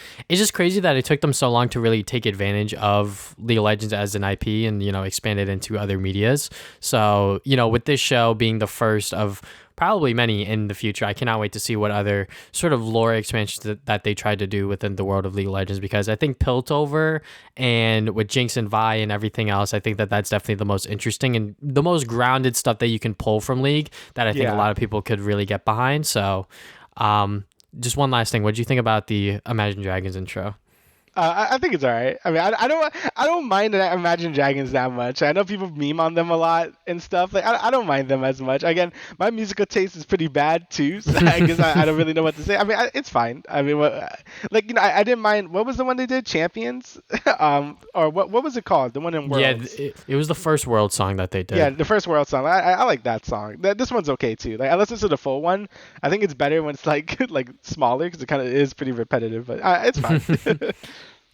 crazy that it took them so long to really take advantage of League of Legends as an IP and expand it into other medias. So with this show being the first of probably many in the future, I cannot wait to see what other sort of lore expansions that they tried to do within the world of League of Legends, because I think Piltover and with Jinx and Vi and everything else, I think that that's definitely the most interesting and the most grounded stuff that you can pull from League that I think a lot of people could really get behind. So just one last thing, what do you think about the Imagine Dragons intro? I think it's alright. I mean, I don't mind Imagine Dragons that much. I know people meme on them a lot and stuff. Like, I don't mind them as much. Again, my musical taste is pretty bad too, so I guess I don't really know what to say. I mean, it's fine. I mean, I didn't mind. What was the one they did? Champions, or what was it called? The one in Worlds. Yeah, it was the first World song that they did. Yeah, the first World song. I like that song. This one's okay too. Like, I listened to the full one. I think it's better when it's like like smaller because it kind of is pretty repetitive, but it's fine.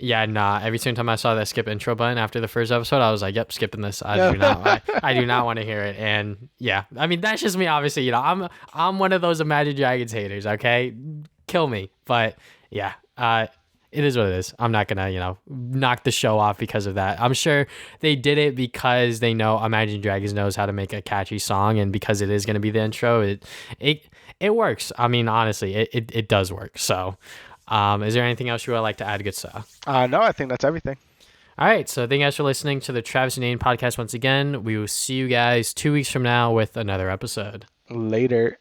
Yeah, nah. Every single time I saw that skip intro button after the first episode, I was like, "Yep, skipping this. I do not. I do not want to hear it." And yeah, I mean that's just me. Obviously, I'm one of those Imagine Dragons haters. Okay, kill me. But yeah, it is what it is. I'm not gonna knock the show off because of that. I'm sure they did it because they know Imagine Dragons knows how to make a catchy song, and because it is gonna be the intro, it works. I mean, honestly, it does work. So. Is there anything else you would like to add, good stuff? No, I think that's everything. All right. So thank you guys for listening to the Travis and Aiden podcast once again. We will see you guys 2 weeks from now with another episode. Later.